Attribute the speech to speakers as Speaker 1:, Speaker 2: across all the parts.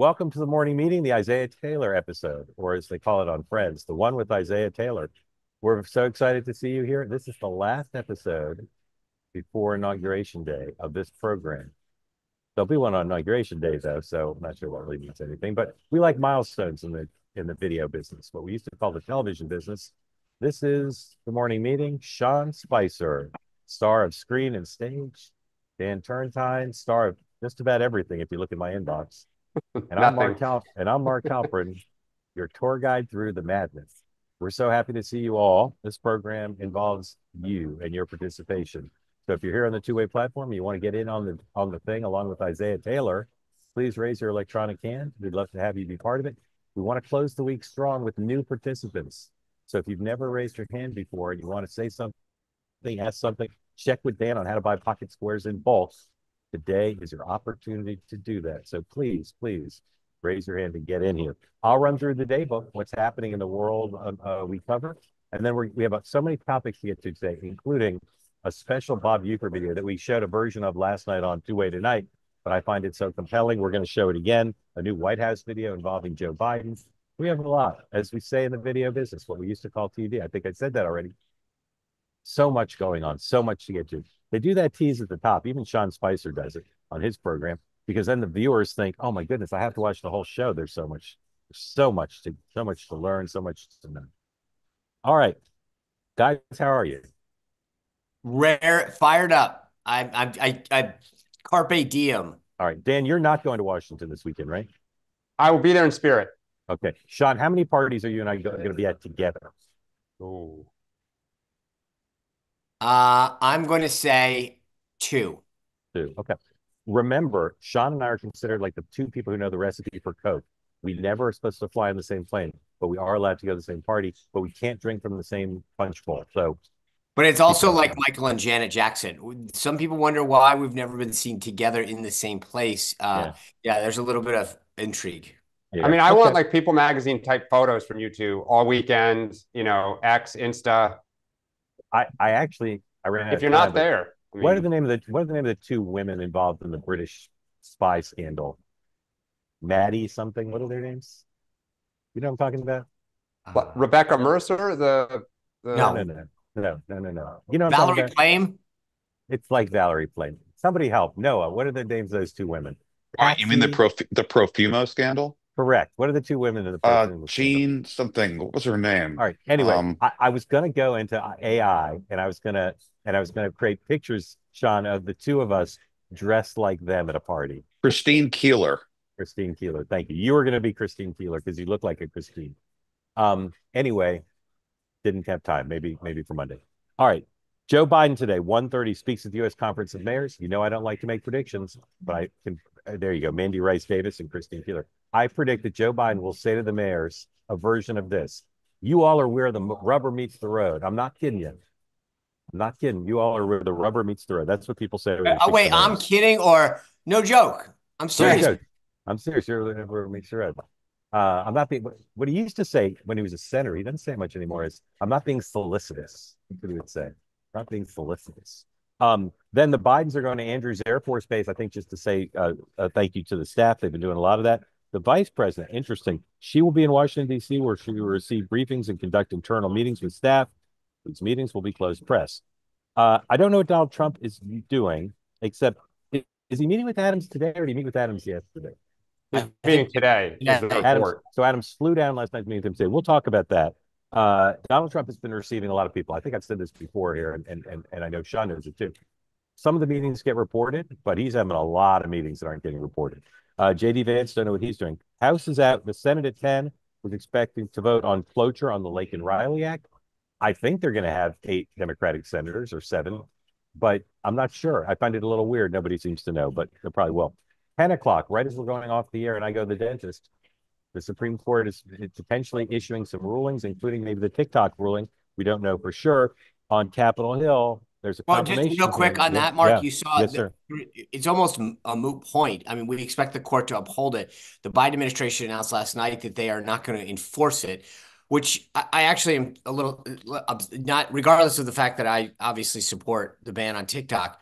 Speaker 1: Welcome to the morning meeting, the Isaiah Taylor episode, or as they call it on Friends, the one with Isaiah Taylor. We're so excited to see you here. This is the last episode before Inauguration Day of this program. There'll be one on Inauguration Day, though, so I'm not sure what really means anything. But we like milestones in the video business, what we used to call the television business. This is the morning meeting. Sean Spicer, star of Screen and Stage. Dan Turrentine, star of just about everything if you look at my inbox. And
Speaker 2: Nothing.
Speaker 1: I'm Mark Halperin, your tour guide through the madness. We're so happy to see you all. This program involves you and your participation. So if you're here on the two-way platform, you want to get in on the thing along with Isaiah Taylor, please raise your electronic hand. We'd love to have you be part of it. We want to close the week strong with new participants. So if you've never raised your hand before and you want to say something, ask something, check with Dan on how to buy pocket squares in bulk. Today is your opportunity to do that. So please, please raise your hand and get in here. I'll run through the day book, what's happening in the world we cover. And then we have so many topics to get to today, including a special Bob Uecker video that we showed a version of last night on Two Way Tonight, but I find it so compelling. We're going to show it again, a new White House video involving Joe Biden. We have a lot, as we say in the video business, what we used to call TV. I think I said that already. So much going on, so much to get to. They do that tease at the top. Even Sean Spicer does it on his program, because then the viewers think, oh my goodness, I have to watch the whole show. There's so much to learn, so much to know. All right, guys, how are you?
Speaker 3: Rare, fired up. I carpe diem.
Speaker 1: All right, Dan, you're not going to Washington this weekend, right?
Speaker 2: I will be there in spirit.
Speaker 1: Okay. Sean, how many parties are you and I going to be at together?
Speaker 2: Ooh.
Speaker 3: I'm going to say two.
Speaker 1: Two. Okay. Remember, Sean and I are considered like the two people who know the recipe for Coke. We never are supposed to fly on the same plane, but we are allowed to go to the same party, but we can't drink from the same punch bowl. So,
Speaker 3: But it's also like Michael and Janet Jackson. Some people wonder why we've never been seen together in the same place.
Speaker 1: yeah.
Speaker 3: Yeah, there's a little bit of intrigue.
Speaker 1: Yeah.
Speaker 2: I mean, I
Speaker 1: Okay.
Speaker 2: want like People Magazine type photos from you two all weekend, X, Insta.
Speaker 1: I ran out
Speaker 2: If
Speaker 1: of
Speaker 2: you're
Speaker 1: time,
Speaker 2: not
Speaker 1: but
Speaker 2: there,
Speaker 1: what are the name of the two women involved in the British spy scandal? Maddie something. What are their names? You know what I'm talking about?
Speaker 2: Rebecca Mercer,
Speaker 1: No,
Speaker 3: No.
Speaker 1: no, no, no, no, no, no. You know what I'm talking
Speaker 3: Valerie
Speaker 1: about?
Speaker 3: Plame?
Speaker 1: It's like Valerie Plame. Somebody help. Noah, what are the names of those two women?
Speaker 4: All right, you mean
Speaker 1: Patsy,
Speaker 4: the Profumo scandal?
Speaker 1: correct. What are the two women in the Profumo scandal?
Speaker 4: Jean something. What was her name?
Speaker 1: All right. Anyway,
Speaker 4: Um,
Speaker 1: I was gonna go into AI and I was gonna create pictures, Sean, of the two of us dressed like them at a party.
Speaker 4: Christine Keeler.
Speaker 1: Christine Keeler. Thank you. You were gonna be Christine Keeler because you look like a Christine. Anyway, didn't have time. Maybe for Monday. All right. Joe Biden today, 1:30, speaks at the U.S. Conference of Mayors. You know I don't like to make predictions, but I can. There you go. Mandy Rice Davis and Christine Keeler. I predict that Joe Biden will say to the mayors a version of this: "You all are where the rubber meets the road." I'm not kidding you. I'm not kidding. You all are where the rubber meets the road. That's what people say. When they
Speaker 3: Oh,
Speaker 1: speak to
Speaker 3: wait,
Speaker 1: the
Speaker 3: I'm
Speaker 1: mayors.
Speaker 3: kidding or no joke. I'm
Speaker 1: No
Speaker 3: serious.
Speaker 1: joke. I'm serious. You're where the rubber meets the road. I'm not being. What he used to say when he was a senator, he doesn't say much anymore. Is I'm not being solicitous. That's what he would say. Not being solicitous. Then the Bidens are going to Andrews Air Force Base, I think, just to say thank you to the staff. They've been doing a lot of that. The vice president, interesting. She will be in Washington, D.C., where she will receive briefings and conduct internal meetings with staff. These meetings will be closed press. I don't know what Donald Trump is doing, except is he meeting with Adams today or did he meet with Adams yesterday?
Speaker 2: He's meeting today is the report.
Speaker 1: So Adams flew down last night to meet with him today. We'll talk about that. Donald Trump has been receiving a lot of people. I think I've said this before here, and I know Sean knows it too. Some of the meetings get reported, but he's having a lot of meetings that aren't getting reported. JD Vance, don't know what he's doing. House is out. The Senate at 10 was expecting to vote on cloture on the Lake and Riley Act. I think they're going to have 8 Democratic senators or 7, but I'm not sure. I find it a little weird. Nobody seems to know, but they probably will. 10 o'clock, right as we're going off the air and I go to the dentist, the Supreme Court is potentially issuing some rulings, including maybe the TikTok ruling. We don't know for sure. On Capitol Hill, there's a confirmation.
Speaker 3: Just real quick on that, Mark, you saw
Speaker 1: yes, sir.
Speaker 3: It's almost a moot point. I mean, we expect the court to uphold it. The Biden administration announced last night that they are not going to enforce it, which I actually am a little not, regardless of the fact that I obviously support the ban on TikTok.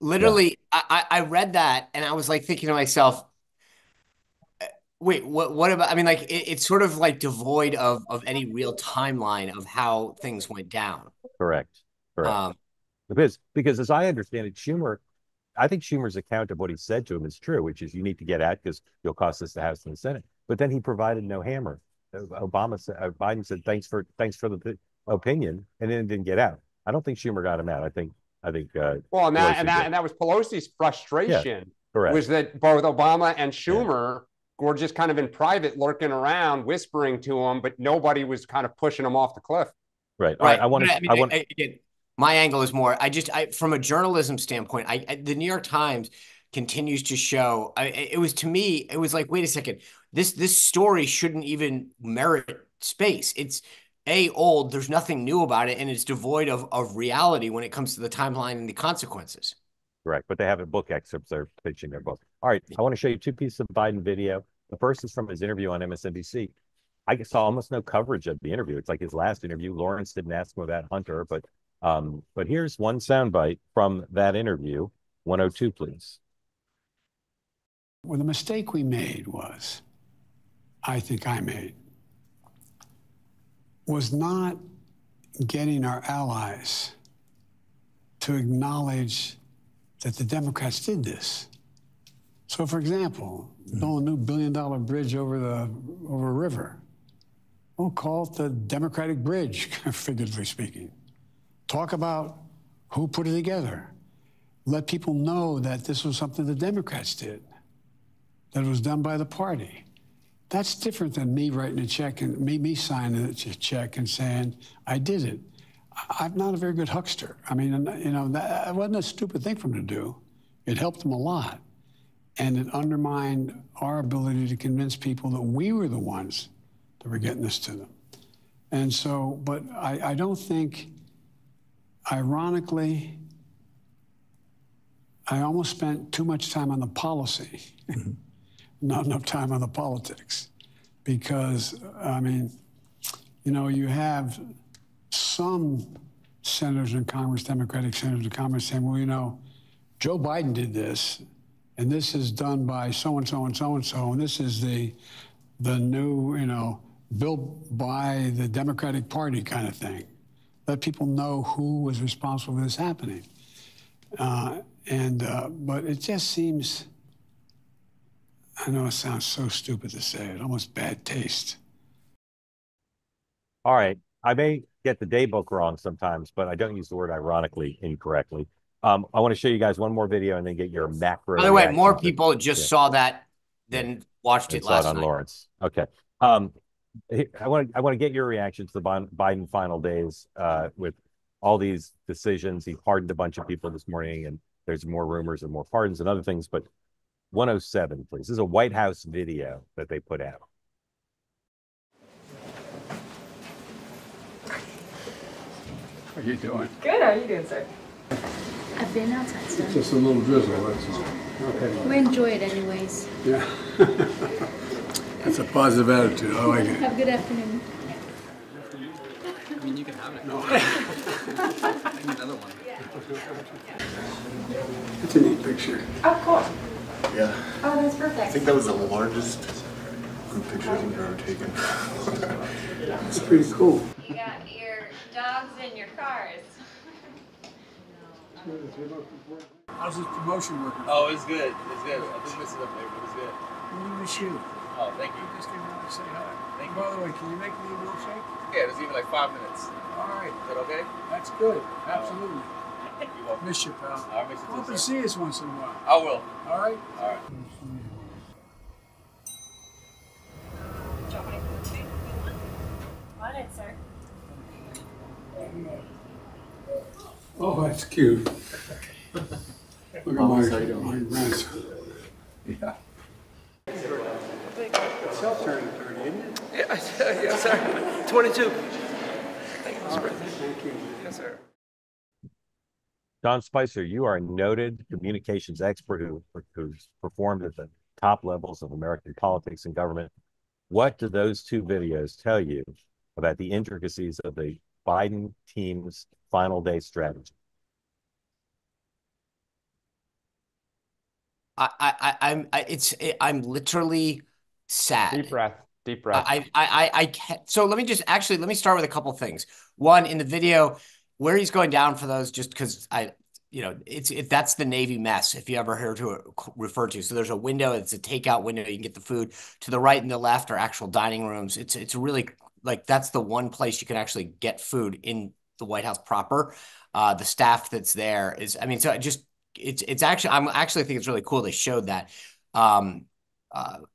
Speaker 3: Literally, I read that and I was like thinking to myself, wait, what about, I mean, like it's sort of like devoid of any real timeline of how things went down.
Speaker 1: Correct. Correct.
Speaker 3: Um,
Speaker 1: Because as I understand it, I think Schumer's account of what he said to him is true, which is you need to get out because you'll cost us the House and the Senate. But then he provided no hammer. Biden said thanks for the opinion, and then it didn't get out. I don't think Schumer got him out. I think
Speaker 2: well, and
Speaker 1: Pelosi did.
Speaker 2: that was Pelosi's
Speaker 1: Yeah,
Speaker 2: frustration
Speaker 1: correct.
Speaker 2: was that both Obama and Schumer were just kind of in private lurking around, whispering to him, but nobody was kind of pushing him off the cliff.
Speaker 1: Right.
Speaker 3: right.
Speaker 1: I want to. I want.
Speaker 3: Again, my angle is more, from a journalism standpoint, the New York Times continues to show, it was to me, it was like, wait a second, this story shouldn't even merit space. It's old, there's nothing new about it, and it's devoid of reality when it comes to the timeline and the consequences.
Speaker 1: Correct. But they have a book excerpts. They're pitching their book. All right. I want to show you two pieces of Biden video. The first is from his interview on MSNBC. I saw almost no coverage of the interview. It's like his last interview. Lawrence didn't ask him about Hunter, but here's one soundbite from that interview. 102, please.
Speaker 5: Well, the mistake we made was, I think I made, was not getting our allies to acknowledge that the Democrats did this. So, for example, build a new billion-dollar bridge over a river. We'll call it the Democratic Bridge, figuratively speaking. Talk about who put it together. Let people know that this was something the Democrats did, that it was done by the party. That's different than me writing a check and me signing a check and saying, I did it. I'm not a very good huckster. I mean, you know, that wasn't a stupid thing for him to do. It helped him a lot. And it undermined our ability to convince people that we were the ones that were getting this to them. And so, but I don't think, ironically, I almost spent too much time on the policy, not enough time on the politics. Because, I mean, you know, you have some senators in Congress, Democratic senators in Congress saying, well, you know, Joe Biden did this, and this is done by so-and-so and so-and-so, and this is the new, you know, built by the Democratic Party kind of thing. Let people know who was responsible for this happening. But it just seems, I know it sounds so stupid to say it, almost bad taste.
Speaker 1: All right. I may get the day book wrong sometimes, but I don't use the word ironically incorrectly. I want to show you guys one more video and then get your macro.
Speaker 3: By the way,
Speaker 1: reaction
Speaker 3: more
Speaker 1: to-
Speaker 3: people just saw that than watched it
Speaker 1: saw
Speaker 3: last
Speaker 1: it on
Speaker 3: night.
Speaker 1: Lawrence. Okay. I want to get your reaction to the Biden final days with all these decisions. He pardoned a bunch of people this morning, and there's more rumors and more pardons and other things. But 107, please. This is a White House video that they put out.
Speaker 5: How are you doing?
Speaker 6: Good. How are you doing, sir?
Speaker 7: I've been outside, sir.
Speaker 5: Just a little drizzle, that's all. Okay.
Speaker 7: We enjoy it anyways.
Speaker 5: Yeah. That's a positive attitude. I like it.
Speaker 7: Have a good afternoon.
Speaker 8: I mean, you can have it. No. I need another one.
Speaker 5: It's a neat picture.
Speaker 6: Oh, cool.
Speaker 9: Yeah.
Speaker 6: Oh, that's perfect.
Speaker 9: I think that was the largest group picture I think I've ever taken.
Speaker 5: It's pretty cool.
Speaker 10: You got your dogs and your cars.
Speaker 5: How's this promotion working?
Speaker 8: Oh, it's good. It's good. I think this is up there, but it's good.
Speaker 5: We miss you.
Speaker 8: Oh, thank you.
Speaker 5: Just came out to say hi.
Speaker 8: Thank
Speaker 5: By the way, can you make me a milkshake?
Speaker 8: Yeah, there's even like 5 minutes.
Speaker 5: All right.
Speaker 8: Is that okay?
Speaker 5: That's good. Absolutely.
Speaker 8: You're welcome.
Speaker 5: Miss you, pal.
Speaker 8: I miss you
Speaker 5: Come up
Speaker 8: too,
Speaker 5: and
Speaker 8: sir.
Speaker 5: see us once in a while.
Speaker 8: I will.
Speaker 5: All right?
Speaker 8: All right.
Speaker 10: On it, sir.
Speaker 5: Oh, that's cute. Look at my grandson. Yeah. It's your turn, 30, isn't it?
Speaker 8: Yes, sir. 22. Thank you, sir.
Speaker 5: Thank you.
Speaker 8: Yes, sir.
Speaker 1: Don Spicer, you are a noted communications expert who's performed at the top levels of American politics and government. What do those two videos tell you about the intricacies of the Biden team's final day strategy?
Speaker 3: I'm literally sad.
Speaker 2: Deep breath. Deep breath.
Speaker 3: I can't. So let me start with a couple things. One, in the video where he's going down for those, just because that's the Navy mess, if you ever heard to refer to. So there's a window, it's a takeout window. You can get the food. To the right and the left are actual dining rooms. It's really like that's the one place you can actually get food in the White House proper. The staff that's there is, I mean, so it's actually, I'm actually think it's really cool they showed that. And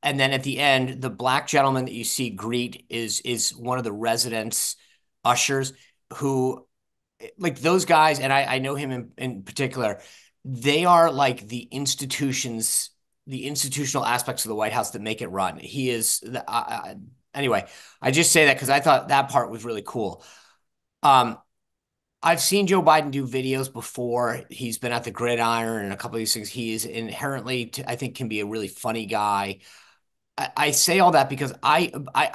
Speaker 3: then at the end, the black gentleman that you see greet is one of the residents' ushers who, like those guys, and I know him in particular, they are like the institutional aspects of the White House that make it run. He is, anyway, I just say that because I thought that part was really cool. I've seen Joe Biden do videos before. He's been at the Gridiron and a couple of these things. He is inherently, I think, can be a really funny guy. I say all that because I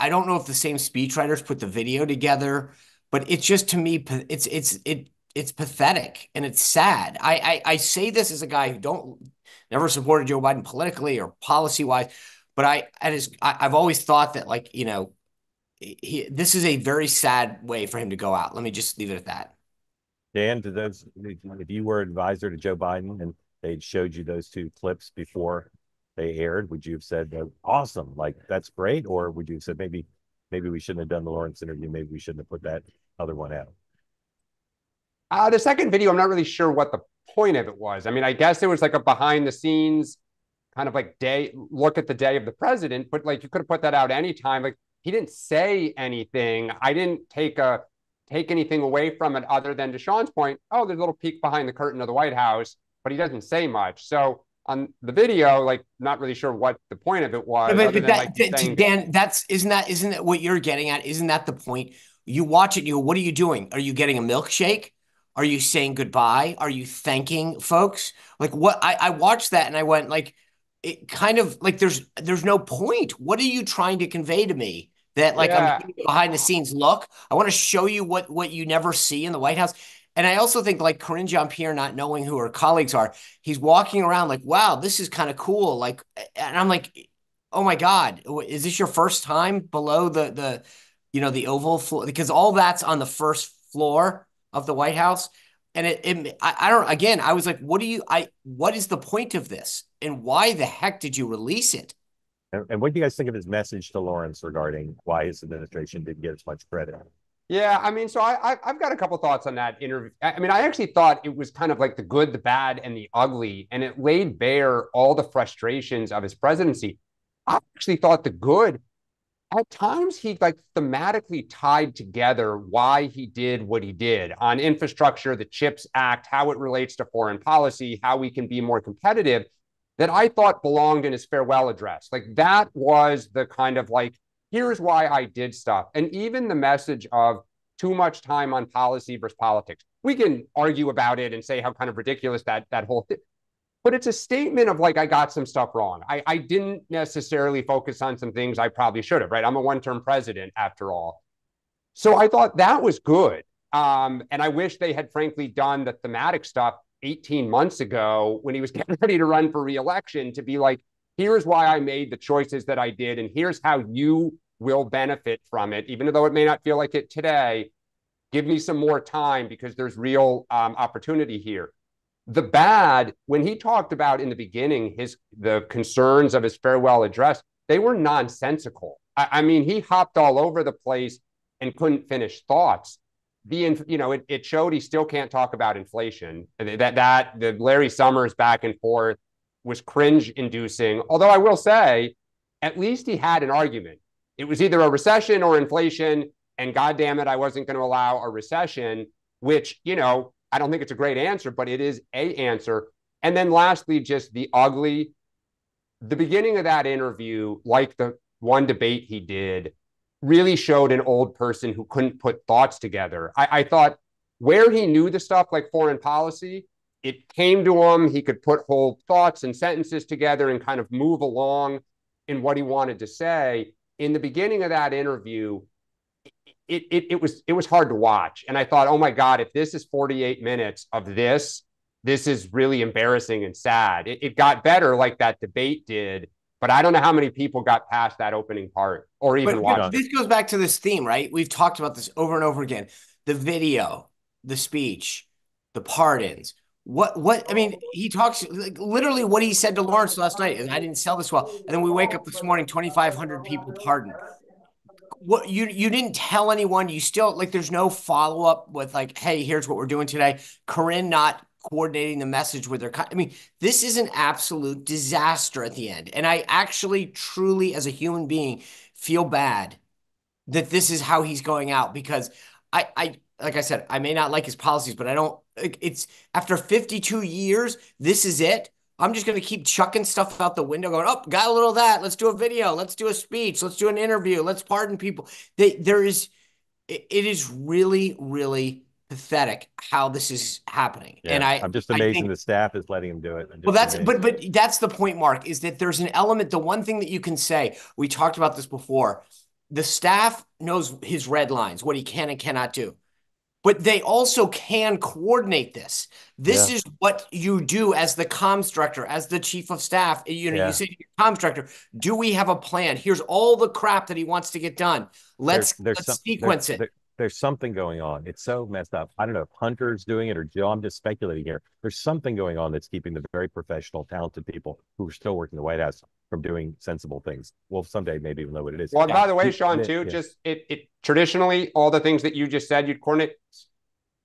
Speaker 3: don't know if the same speechwriters put the video together, but it's just, to me, it's pathetic and it's sad. I say this as a guy who never supported Joe Biden politically or policy wise, but I've always thought that, like, this is a very sad way for him to go out. Let me just leave it at that.
Speaker 1: Dan, if you were advisor to Joe Biden and they showed you those two clips before they aired, would you have said, awesome, like that's great? Or would you have said, maybe we shouldn't have done the Lawrence interview, maybe we shouldn't have put that other one out?
Speaker 2: The second video, I'm not really sure what the point of it was. I mean, I guess it was like a behind the scenes kind of like look at the day of the president, but like you could have put that out anytime. Like, he didn't say anything. I didn't take anything away from it other than, to Sean's point, there's a little peek behind the curtain of the White House, but he doesn't say much. So on the video, like, not really sure what the point of it was.
Speaker 3: Dan, isn't that what you're getting at? Isn't that the point? You watch it and you go, what are you doing? Are you getting a milkshake? Are you saying goodbye? Are you thanking folks? Like, what? I watched that and I went, like, it kind of like there's no point. What are you trying to convey to me? That, like, I'm behind the scenes look. I want to show you what you never see in the White House. And I also think, like, Karine Jean-Pierre, not knowing who her colleagues are, he's walking around like, wow, this is kind of cool. Like, and I'm like, oh my God, is this your first time below the Oval floor? Because all that's on the first floor of the White House. And I don't, again, I was like, what is the point of this? And why the heck did you release it?
Speaker 1: And what do you guys think of his message to Lawrence regarding why his administration didn't get as much credit?
Speaker 2: Yeah, I mean, so I've got a couple thoughts on that interview. I mean, I actually thought it was kind of like the good, the bad, and the ugly, and it laid bare all the frustrations of his presidency. I actually thought the good, at times he like thematically tied together why he did what he did on infrastructure, the CHIPS Act, how it relates to foreign policy, how we can be more competitive, that I thought belonged in his farewell address. Like, that was the kind of like, here's why I did stuff. And even the message of too much time on policy versus politics. We can argue about it and say how kind of ridiculous that whole thing, but it's a statement of like, I got some stuff wrong. I didn't necessarily focus on some things I probably should have, right? I'm a one-term president after all. So I thought that was good. And I wish they had frankly done the thematic stuff 18 months ago when he was getting ready to run for re-election, to be like, here's why I made the choices that I did, and here's how you will benefit from it, even though it may not feel like it today. Give me some more time because there's real opportunity here. The bad, when he talked about in the beginning the concerns of his farewell address, they were nonsensical. I mean, he hopped all over the place and couldn't finish thoughts. It showed he still can't talk about inflation. The Larry Summers back and forth was cringe-inducing. Although I will say, at least he had an argument. It was either a recession or inflation, and God damn it, I wasn't going to allow a recession, which, I don't think it's a great answer, but it is an answer. And then lastly, just the ugly. The beginning of that interview, like the one debate he did, really showed an old person who couldn't put thoughts together. I thought where he knew the stuff like foreign policy, it came to him. He could put whole thoughts and sentences together and kind of move along in what he wanted to say. In the beginning of that interview, it was hard to watch. And I thought, oh my God, if this is 48 minutes of this, this is really embarrassing and sad. It got better like that debate did, but I don't know how many people got past that opening part or even watched
Speaker 3: this
Speaker 2: it.
Speaker 3: goes back to this theme, right? We've talked about this over and over again. The video, the speech, the pardons. I mean, he talks like, literally what he said to Lawrence last night, and I didn't sell this well. And then we wake up this morning, 2,500 people pardoned. What you didn't tell anyone, you still like there's no follow-up with like, hey, here's what we're doing today. Corinne not coordinating the message with her. I mean, this is an absolute disaster at the end. And I actually truly, as a human being, feel bad that this is how he's going out because I like I said, I may not like his policies, but I don't it's after 52 years, this is it. I'm just going to keep chucking stuff out the window going, oh, got a little of that. Let's do a video. Let's do a speech. Let's do an interview. Let's pardon people. It is really, really pathetic how this is happening.
Speaker 1: Yeah,
Speaker 3: and
Speaker 1: I'm just amazed
Speaker 3: think,
Speaker 1: the staff is letting him do it.
Speaker 3: Well, but that's the point, Mark, is that there's an element. The one thing that you can say, we talked about this before, the staff knows his red lines, what he can and cannot do. But they also can coordinate this. This is what you do as the comms director, as the chief of staff. You know, you say to your comms director, do we have a plan? Here's all the crap that he wants to get done. Let's sequence it.
Speaker 1: There's something going on. It's so messed up. I don't know if Hunter's doing it or Joe. I'm just speculating here. There's something going on that's keeping the very professional, talented people who are still working the White House from doing sensible things. Well, someday maybe we'll know what it is.
Speaker 2: Well, and by the way, Sean, too, just it traditionally, all the things that you just said, you'd coordinate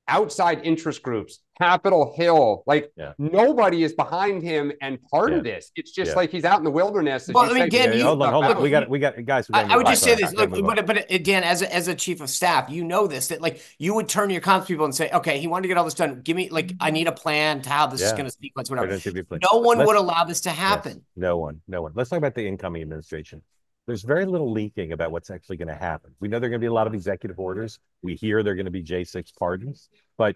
Speaker 2: outside interest groups, Capitol Hill, like nobody is behind him and part of this. It's just like he's out in the wilderness.
Speaker 3: Well, I mean, Dan,
Speaker 1: hold on. We got guys.
Speaker 3: I would just say this, look, but Dan, as a chief of staff, you know this, that like you would turn to your comms people and say, okay, he wanted to get all this done. Give me, like, I need a plan to how this is going to sequence, whatever. No one would allow this to happen.
Speaker 1: Yes, no one. Let's talk about the incoming administration. There's very little leaking about what's actually going to happen. We know there are going to be a lot of executive orders. We hear they're going to be J6 pardons, but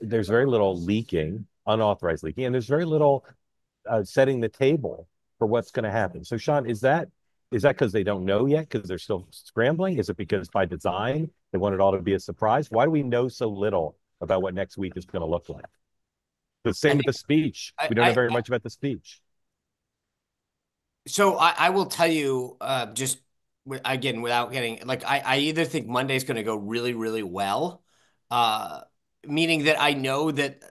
Speaker 1: there's very little leaking, unauthorized leaking, and there's very little setting the table for what's going to happen. So, Sean, is that because they don't know yet because they're still scrambling? Is it because by design they want it all to be a surprise? Why do we know so little about what next week is going to look like? The same with the speech. We don't know very much about the speech.
Speaker 3: So I will tell you, just again, without getting like, I either think Monday's going to go really, really well, meaning that I know that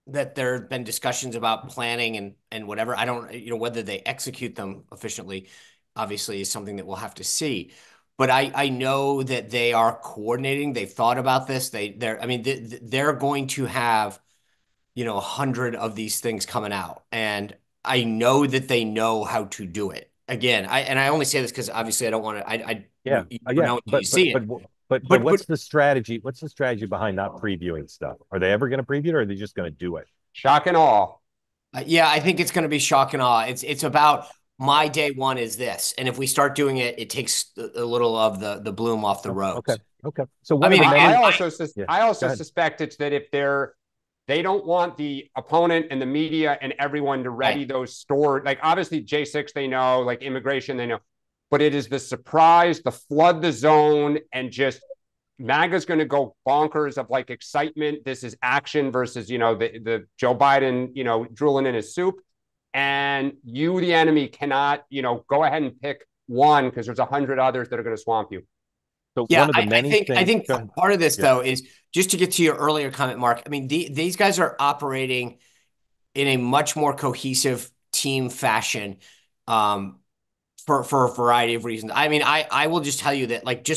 Speaker 3: there have been discussions about planning and whatever. I don't, whether they execute them efficiently, obviously, is something that we'll have to see. But I know that they are coordinating. They've thought about this. They're going to have, 100 of these things coming out, and I know that they know how to do it. Again, I only say this because obviously I don't want to. But
Speaker 1: what's the strategy? What's the strategy behind not previewing stuff? Are they ever going to preview it, or are they just going to do it?
Speaker 2: Shock and awe.
Speaker 3: I think it's going to be shock and awe. It's about my day one is this, and if we start doing it, it takes a little of the bloom off the rose.
Speaker 1: Okay. So
Speaker 2: I also suspect it's that if they don't want the opponent and the media and everyone to ready those stored. Like, obviously, J6, they know, like immigration, they know. But it is the surprise, the flood the zone, and just MAGA's going to go bonkers of like excitement. This is action versus, the Joe Biden, drooling in his soup. And you, the enemy, cannot, go ahead and pick one because there's 100 others that are going to swamp you.
Speaker 1: So
Speaker 3: I think part of this, though, is just to get to your earlier comment, Mark. I mean, these guys are operating in a much more cohesive team fashion for a variety of reasons. I mean, I will just tell you that, like,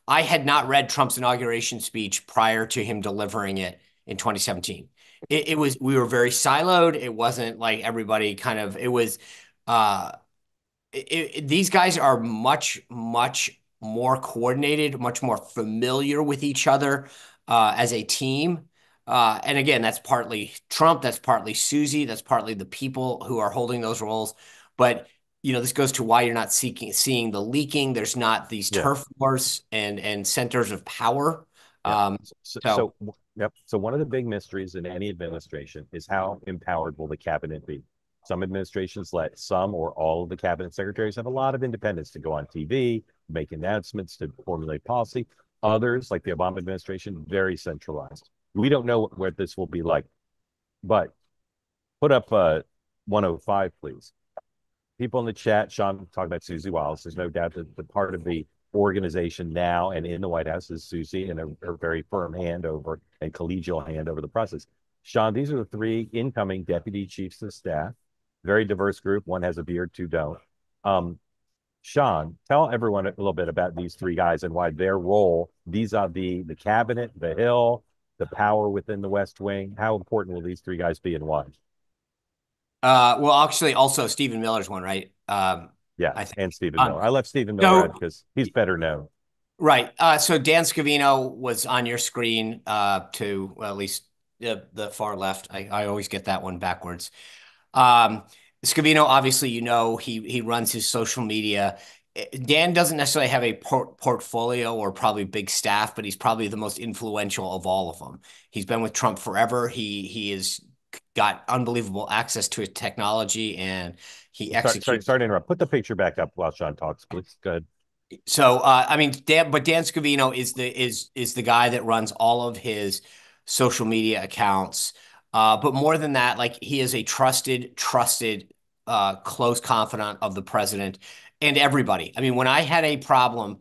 Speaker 3: I had not read Trump's inauguration speech prior to him delivering it in 2017. We were very siloed. It wasn't like everybody kind of, it was, these guys are much, much more coordinated, much more familiar with each other as a team. And again, that's partly Trump, that's partly Susie, that's partly the people who are holding those roles. But, this goes to why you're not seeing the leaking. There's not these turf wars and centers of power.
Speaker 1: So one of the big mysteries in any administration is how empowered will the cabinet be? Some administrations let some or all of the cabinet secretaries have a lot of independence to go on TV, make announcements, to formulate policy. Others, like the Obama administration, very centralized. We don't know what this will be like, but put up 105, please. People in the chat, Sean talking about Susie Wallace. There's no doubt that the part of the organization now and in the White House is Susie and her very firm hand over and collegial hand over the process. Sean, these are the 3 incoming deputy chiefs of staff. Very diverse group. One has a beard, 2 don't. Sean, tell everyone a little bit about these 3 guys and why their role vis-a-vis the cabinet, the Hill, the power within the West Wing. How important will these 3 guys be and why?
Speaker 3: Well, actually, also Stephen Miller's one, right?
Speaker 1: Yeah,
Speaker 3: I think.
Speaker 1: and Stephen Miller. I left Stephen Miller out because he's better known.
Speaker 3: Right. So Dan Scavino was on your screen to at least the far left. I always get that one backwards. Scavino, obviously, he runs his social media. Dan doesn't necessarily have a portfolio or probably big staff, but he's probably the most influential of all of them. He's been with Trump forever. He has got unbelievable access to his technology, and he executes.
Speaker 1: Sorry to interrupt. Put the picture back up while Sean talks, please. Go ahead.
Speaker 3: So, I mean, Dan Scavino is the guy that runs all of his social media accounts. But more than that, like he is a trusted, close confidant of the president and everybody. I mean, when I had a problem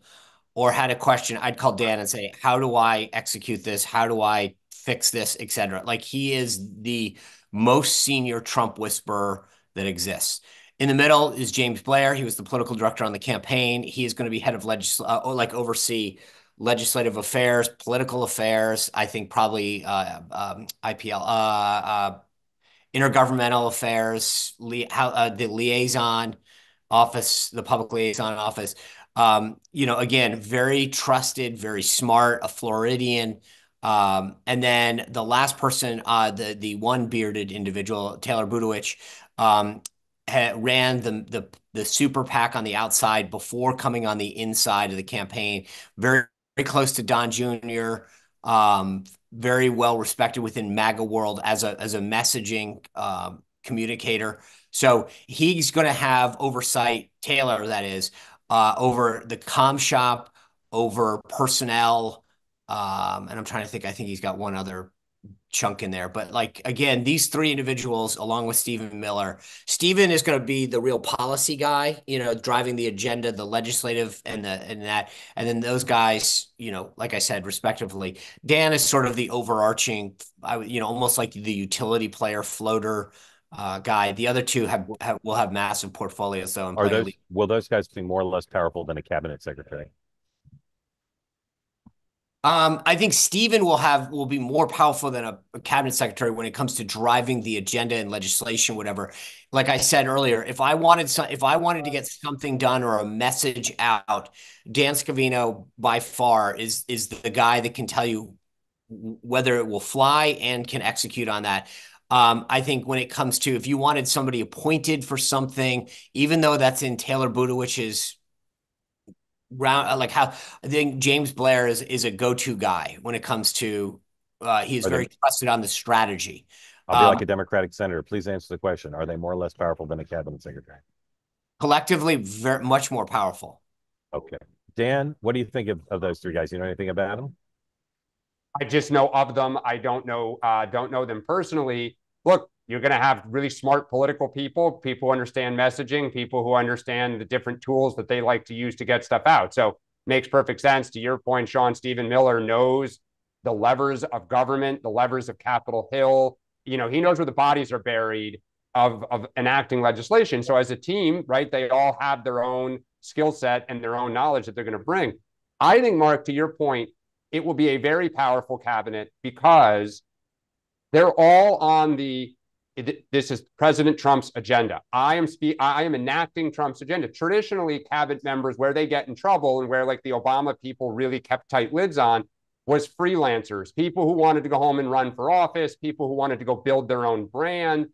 Speaker 3: or had a question, I'd call Dan and say, "How do I execute this? How do I fix this, etc." Like he is the most senior Trump whisperer that exists. In the middle is James Blair. He was the political director on the campaign. He is going to be head of oversee legislative affairs, political affairs. I think probably IPL, intergovernmental affairs, the liaison office, the public liaison office. Again, very trusted, very smart, a Floridian. And then the last person, the one bearded individual, Taylor Budowich, ran the super PAC on the outside before coming on the inside of the campaign. Very, very close to Don Jr. Very well respected within MAGA world as a messaging communicator. So he's going to have oversight, Taylor, that is, over the comm shop, over personnel. And I'm trying to think, I think he's got one other chunk in there. But like, again, these 3 individuals, along with Stephen Miller, Stephen is going to be the real policy guy, driving the agenda, the legislative and that. And then those guys, like I said, respectively, Dan is sort of the overarching, almost like the utility player floater guy. The other 2 will have massive portfolios though.
Speaker 1: Will those guys be more or less powerful than a cabinet secretary?
Speaker 3: I think Stephen will be more powerful than a cabinet secretary when it comes to driving the agenda and legislation, whatever. Like I said earlier, if I wanted to get something done or a message out, Dan Scavino by far is the guy that can tell you whether it will fly and can execute on that. I think when it comes to if you wanted somebody appointed for something, even though that's in Taylor Budowich's how I think James Blair is a go-to guy when it comes to he is very trusted on the strategy.
Speaker 1: I'll be like a Democratic senator. Please answer the question. Are they more or less powerful than a cabinet secretary?
Speaker 3: Collectively, very much more powerful.
Speaker 1: Okay. Dan, what do you think of those 3 guys? You know anything about them?
Speaker 2: I just know of them. I don't know them personally. Look, you're going to have really smart political people who understand messaging, people who understand the different tools that they like to use to get stuff out. So makes perfect sense. To your point, Sean, Stephen Miller knows the levers of government, the levers of Capitol Hill. He knows where the bodies are buried of enacting legislation. So as a team, right, they all have their own skill set and their own knowledge that they're going to bring. I think, Mark, to your point, it will be a very powerful cabinet because they're all on this is President Trump's agenda. I am enacting Trump's agenda. Traditionally, cabinet members, where they get in trouble and where like the Obama people really kept tight lids on, was freelancers, people who wanted to go home and run for office, people who wanted to go build their own brand.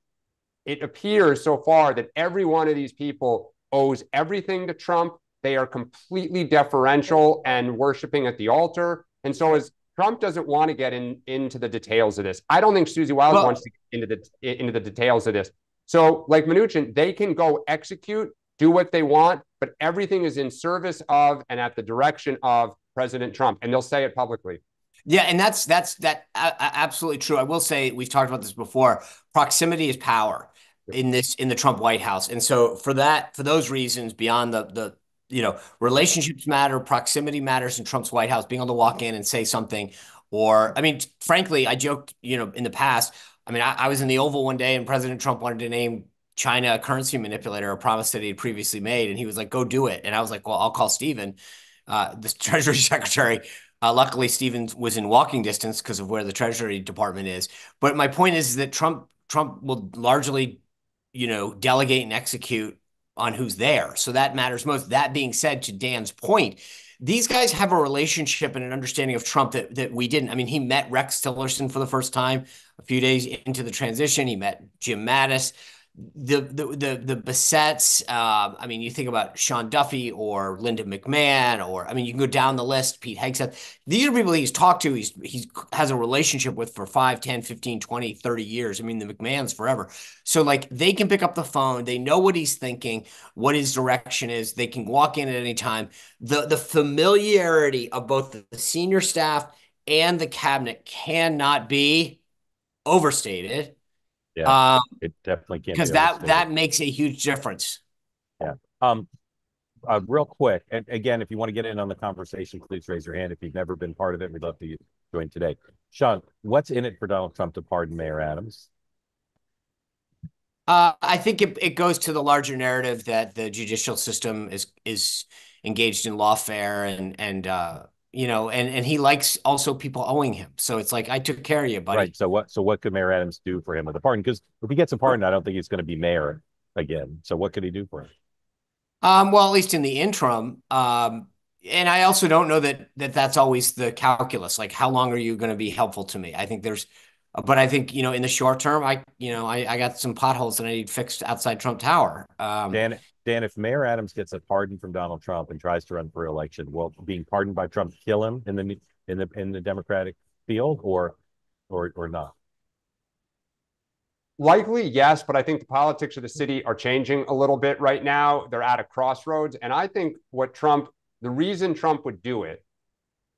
Speaker 2: It appears so far that every one of these people owes everything to Trump. They are completely deferential and worshiping at the altar. And so as Trump doesn't want to get into the details of this. I don't think Susie Wiles wants to get into the details of this. So like Mnuchin, they can go execute, do what they want, but everything is in service of and at the direction of President Trump. And they'll say it publicly.
Speaker 3: Yeah, and that's absolutely true. I will say we've talked about this before. Proximity is power in the Trump White House, and so for those reasons, beyond the relationships matter, proximity matters in Trump's White House. Being able to walk in and say something, or I mean, frankly, I joked, in the past. I mean, I was in the Oval one day, and President Trump wanted to name China a currency manipulator, a promise that he had previously made, and he was like, "Go do it." And I was like, "Well, I'll call Stephen, the Treasury Secretary." Luckily, Stephen was in walking distance because of where the Treasury Department is. But my point is that Trump will largely, delegate and execute on who's there. So that matters most. That being said, to Dan's point, these guys have a relationship and an understanding of Trump that we didn't. I mean, he met Rex Tillerson for the first time a few days into the transition. He met Jim Mattis. The Bassett's, I mean, you think about Sean Duffy or Linda McMahon, or I mean, you can go down the list, Pete Hegseth. These are people he's talked to, he's has a relationship with for 5, 10, 15, 20, 30 years. I mean, the McMahons forever. So like they can pick up the phone, they know what he's thinking, what his direction is, they can walk in at any time. The familiarity of both the senior staff and the cabinet cannot be overstated.
Speaker 1: Yeah, it definitely can't
Speaker 3: because
Speaker 1: be overstated.
Speaker 3: that makes a huge difference.
Speaker 1: Yeah. Real quick, and again, if you want to get in on the conversation, please raise your hand. If you've never been part of it, we'd love to join today. Sean, what's in it for Donald Trump to pardon Mayor Adams?
Speaker 3: I think it goes to the larger narrative that the judicial system is engaged in lawfare, and he likes also people owing him. So it's like, I took care of you, buddy.
Speaker 1: Right. So what could Mayor Adams do for him with a pardon? Because if he gets a pardon, I don't think he's going to be mayor again. So what could he do for him?
Speaker 3: Well, at least in the interim. And I also don't know that's always the calculus. Like, how long are you going to be helpful to me? I think but I think, in the short term, I got some potholes that I need fixed outside Trump Tower.
Speaker 1: Dan, if Mayor Adams gets a pardon from Donald Trump and tries to run for re-election, will being pardoned by Trump kill him in the Democratic field or not?
Speaker 2: Likely, yes, but I think the politics of the city are changing a little bit right now. They're at a crossroads. And I think the reason Trump would do it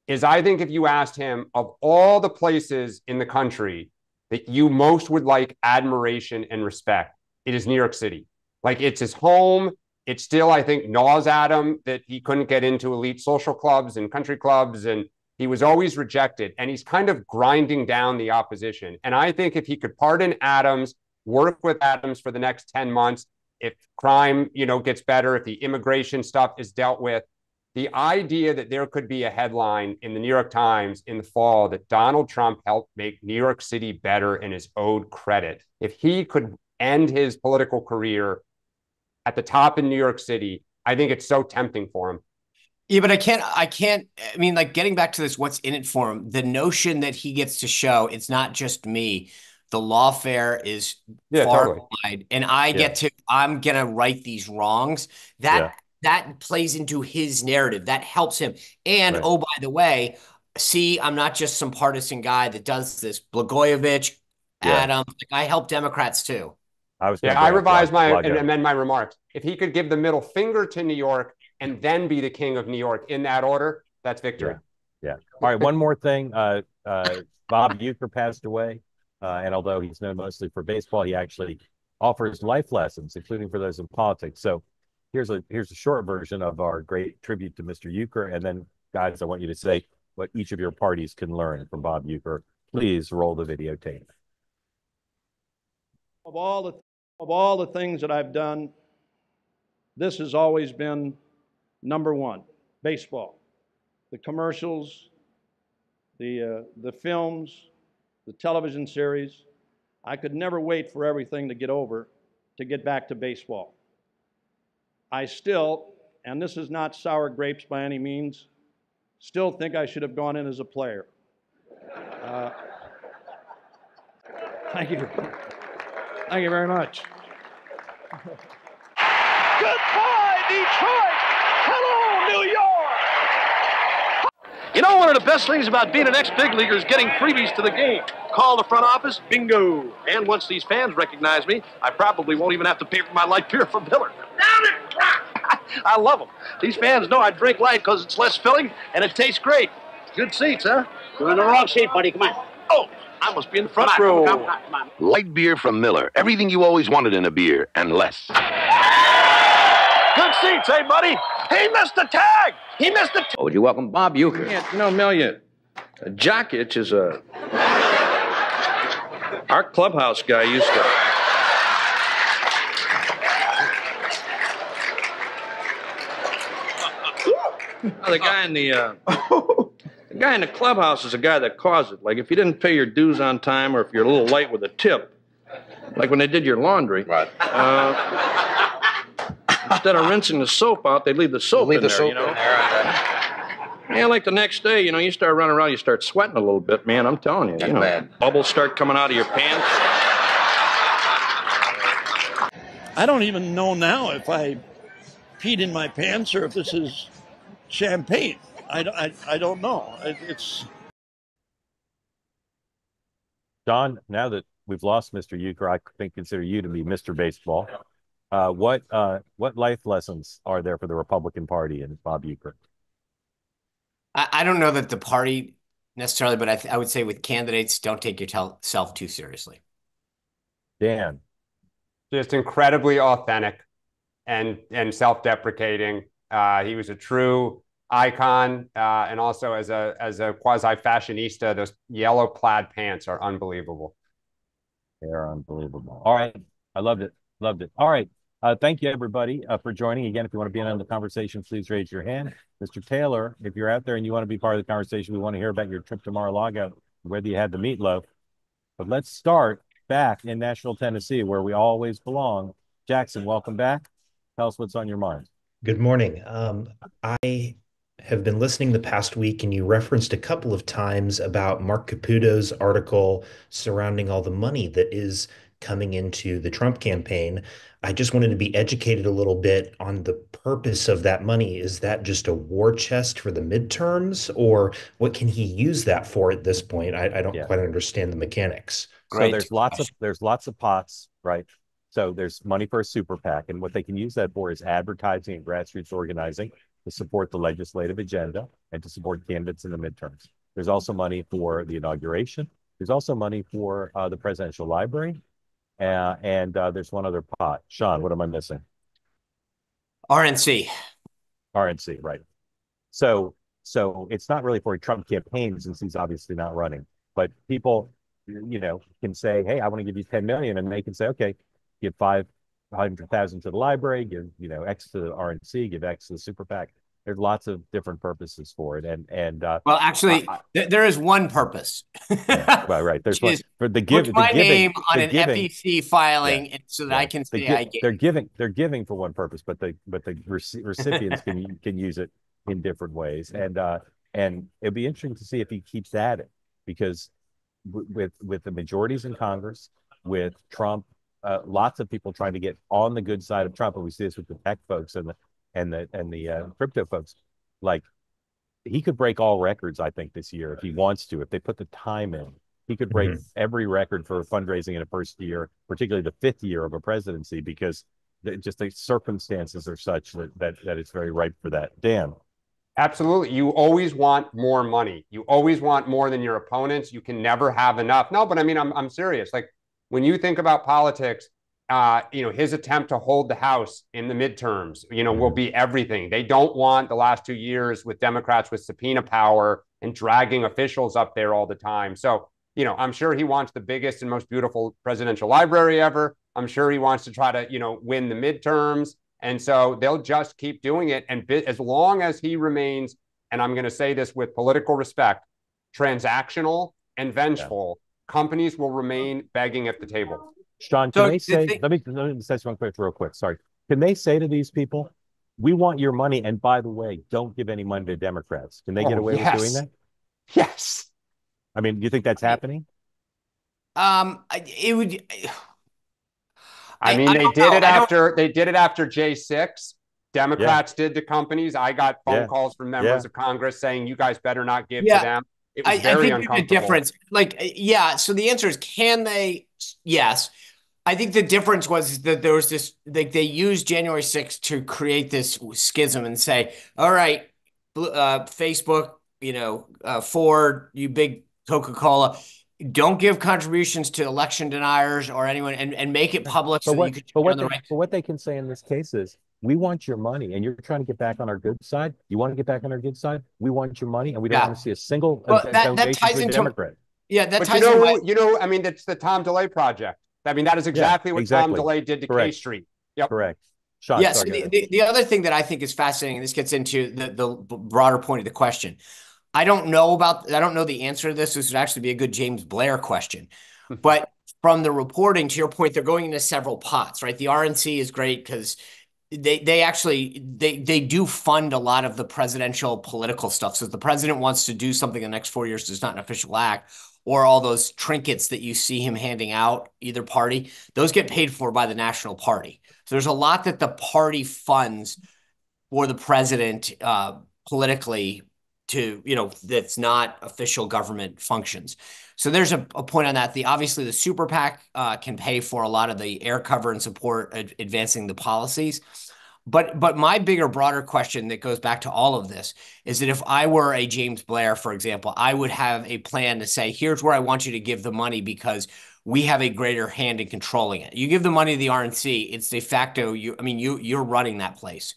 Speaker 2: is, I think if you asked him, of all the places in the country that you most would like admiration and respect, it is New York City. Like, it's his home. It still, I think, gnaws at him that he couldn't get into elite social clubs and country clubs, and he was always rejected, and he's kind of grinding down the opposition. And I think if he could pardon Adams, work with Adams for the next 10 months, if crime, gets better, if the immigration stuff is dealt with, the idea that there could be a headline in the New York Times in the fall that Donald Trump helped make New York City better and is owed credit. If he could end his political career at the top in New York City, I think it's so tempting for him.
Speaker 3: Yeah, but I can't, I mean, like, getting back to this, what's in it for him, the notion that he gets to show it's not just me. The lawfare is far wide, and I'm going to right these wrongs. That plays into his narrative. That helps him. And, oh, by the way, see, I'm not just some partisan guy that does this. Blagojevich, Adams, I help Democrats too.
Speaker 2: I revised and amend my remarks. If he could give the middle finger to New York and then be the king of New York in that order, that's victory.
Speaker 1: Yeah. All right. One more thing. Bob Uecker passed away. And although he's known mostly for baseball, he actually offers life lessons, including for those in politics. So here's a short version of our great tribute to Mr. Uecker. And then, guys, I want you to say what each of your parties can learn from Bob Uecker. Please roll the videotape.
Speaker 11: Of all the things that I've done, this has always been number one: baseball. The commercials, the films, the television series. I could never wait for everything to get over to get back to baseball. I still, and this is not sour grapes by any means, still think I should have gone in as a player. Thank you. Thank you very much.
Speaker 12: Goodbye, Detroit! Hello, New York! You know, one of the best things about being an ex-big leaguer is getting freebies to the game. Call the front office, bingo. And once these fans recognize me, I probably won't even have to pay for my light beer from Miller. I love them. These fans know I drink light because it's less filling and it tastes great. Good seats, huh? You're in the wrong seat, buddy. Come on. Oh, I must be in the front row. Come on.
Speaker 13: Light beer from Miller. Everything you always wanted in a beer, and less.
Speaker 12: Good seats, hey, buddy. He missed the tag. He missed the tag.
Speaker 14: Oh, would you welcome Bob Euchre?
Speaker 11: Yeah, you know, Melia, a jock itch is a... Our clubhouse guy used to... The guy in the clubhouse is a guy that caused it. Like if you didn't pay your dues on time, or if you're a little late with a tip, like when they did your laundry, right? Instead of rinsing the soap out, they'd leave the soap in there. You know. Yeah, like the next day, you know, you start running around, you start sweating a little bit, man. I'm telling you, you know, bad. Bubbles start coming out of your pants.
Speaker 15: I don't even know now if I peed in my pants or if this is champagne. I don't know. It's
Speaker 1: John, now that we've lost Mr. Euchre, I think consider you to be Mr. Baseball. What life lessons are there for the Republican Party and Bob Euchre?
Speaker 3: I don't know that the party necessarily, but I would say with candidates, don't take yourself too seriously.
Speaker 1: Dan.
Speaker 2: Just incredibly authentic and self-deprecating. He was a true icon, and also as a quasi-fashionista, those yellow plaid pants are unbelievable.
Speaker 1: They are unbelievable. All right. I loved it. Loved it. All right. Thank you, everybody, for joining. Again, if you want to be in on the conversation, please raise your hand. Mr. Taylor, if you're out there and you want to be part of the conversation, we want to hear about your trip to Mar-a-Lago, whether you had the meatloaf. But let's start back in Nashville, Tennessee, where we always belong. Jackson, welcome back. Tell us what's on your mind.
Speaker 16: Good morning. I have been listening the past week, and you referenced a couple of times about Mark Caputo's article surrounding all the money that is coming into the Trump campaign. I just wanted to be educated a little bit on the purpose of that money. Is that just a war chest for the midterms, or what can he use that for at this point? I don't quite understand the mechanics.
Speaker 1: So there's lots of pots, right? So there's money for a super PAC, and what they can use that for is advertising and grassroots organizing to support the legislative agenda and to support candidates in the midterms. There's also money for the inauguration. There's also money for the presidential library. And there's one other pot. Sean, what am I missing?
Speaker 3: RNC.
Speaker 1: RNC, right. So it's not really for a Trump campaign since he's obviously not running. But people, you know, can say, hey, I want to give you 10 million. And they can say, okay, give 500,000 to the library, give, you know, X to the RNC, give X to the super PAC. There's lots of different purposes for it. And
Speaker 3: well, actually, there is one purpose.
Speaker 1: Well, right. There's one for the
Speaker 3: put my name on an FEC filing, so that I can say I gave.
Speaker 1: They're giving for one purpose, but the recipients can use it in different ways. And it'd be interesting to see if he keeps at it, because with the majorities in Congress, with Trump, lots of people trying to get on the good side of Trump, and we see this with the tech folks and the crypto folks. Like, he could break all records, I think, this year if he wants to. If they put the time in, he could break every record for fundraising in a first year, particularly the fifth year of a presidency, because just the circumstances are such that it's very ripe for that. Dan.
Speaker 2: Absolutely. You always want more money. You always want more than your opponents. You can never have enough. No, but I mean, I'm serious. Like, when you think about politics, you know, his attempt to hold the House in the midterms, you know, will be everything. They don't want the last 2 years with Democrats with subpoena power and dragging officials up there all the time. So, you know, I'm sure he wants the biggest and most beautiful presidential library ever. I'm sure he wants to try to, you know, win the midterms. And so they'll just keep doing it. And as long as he remains, and I'm going to say this with political respect, transactional and vengeful, companies will remain begging at the table.
Speaker 1: Sean, can they say, let me say one quick, real quick. Sorry. Can they say to these people, we want your money, and by the way, don't give any money to Democrats? Can they get away with doing that?
Speaker 2: Yes.
Speaker 1: I mean, do you think that's happening?
Speaker 3: It would.
Speaker 2: I mean, they did it after J6. Democrats did to companies. I got phone calls from members of Congress saying, you guys better not give to them. It was very uncomfortable. I think the difference,
Speaker 3: so the answer is, can they? Yes. I think the difference was that there was this, like, they used January 6th to create this schism and say, all right, Facebook, Ford, you big Coca-Cola, don't give contributions to election deniers or anyone, and make it public so that you can on the right.
Speaker 1: But what they can say in this case is, we want your money, and you're trying to get back on our good side. You want to get back on our good side. We want your money, and we don't want to see a single
Speaker 3: that ties
Speaker 1: to a
Speaker 3: into
Speaker 1: Democrat.
Speaker 3: Yeah, that
Speaker 2: but
Speaker 3: ties into
Speaker 2: I mean, that's the Tom DeLay project. I mean, that is exactly what Tom DeLay did to K Street. Yep.
Speaker 1: Correct. Sean,
Speaker 3: yes. The other thing that I think is fascinating, and this gets into the broader point of the question. I don't know the answer to this. This would actually be a good James Blair question. But from the reporting, to your point, they're going into several pots, right? The RNC is great because they actually do fund a lot of the presidential political stuff. So if the president wants to do something in the next 4 years, it's not an official act, or all those trinkets that you see him handing out, either party, those get paid for by the national party. So there's a lot that the party funds for the president politically that's not official government functions. So there's a point on that. Obviously the super PAC can pay for a lot of the air cover and support advancing the policies. But my bigger, broader question that goes back to all of this is that if I were a James Blair, for example, I would have a plan to say, here's where I want you to give the money because we have a greater hand in controlling it. You give the money to the RNC, it's de facto. You're running that place.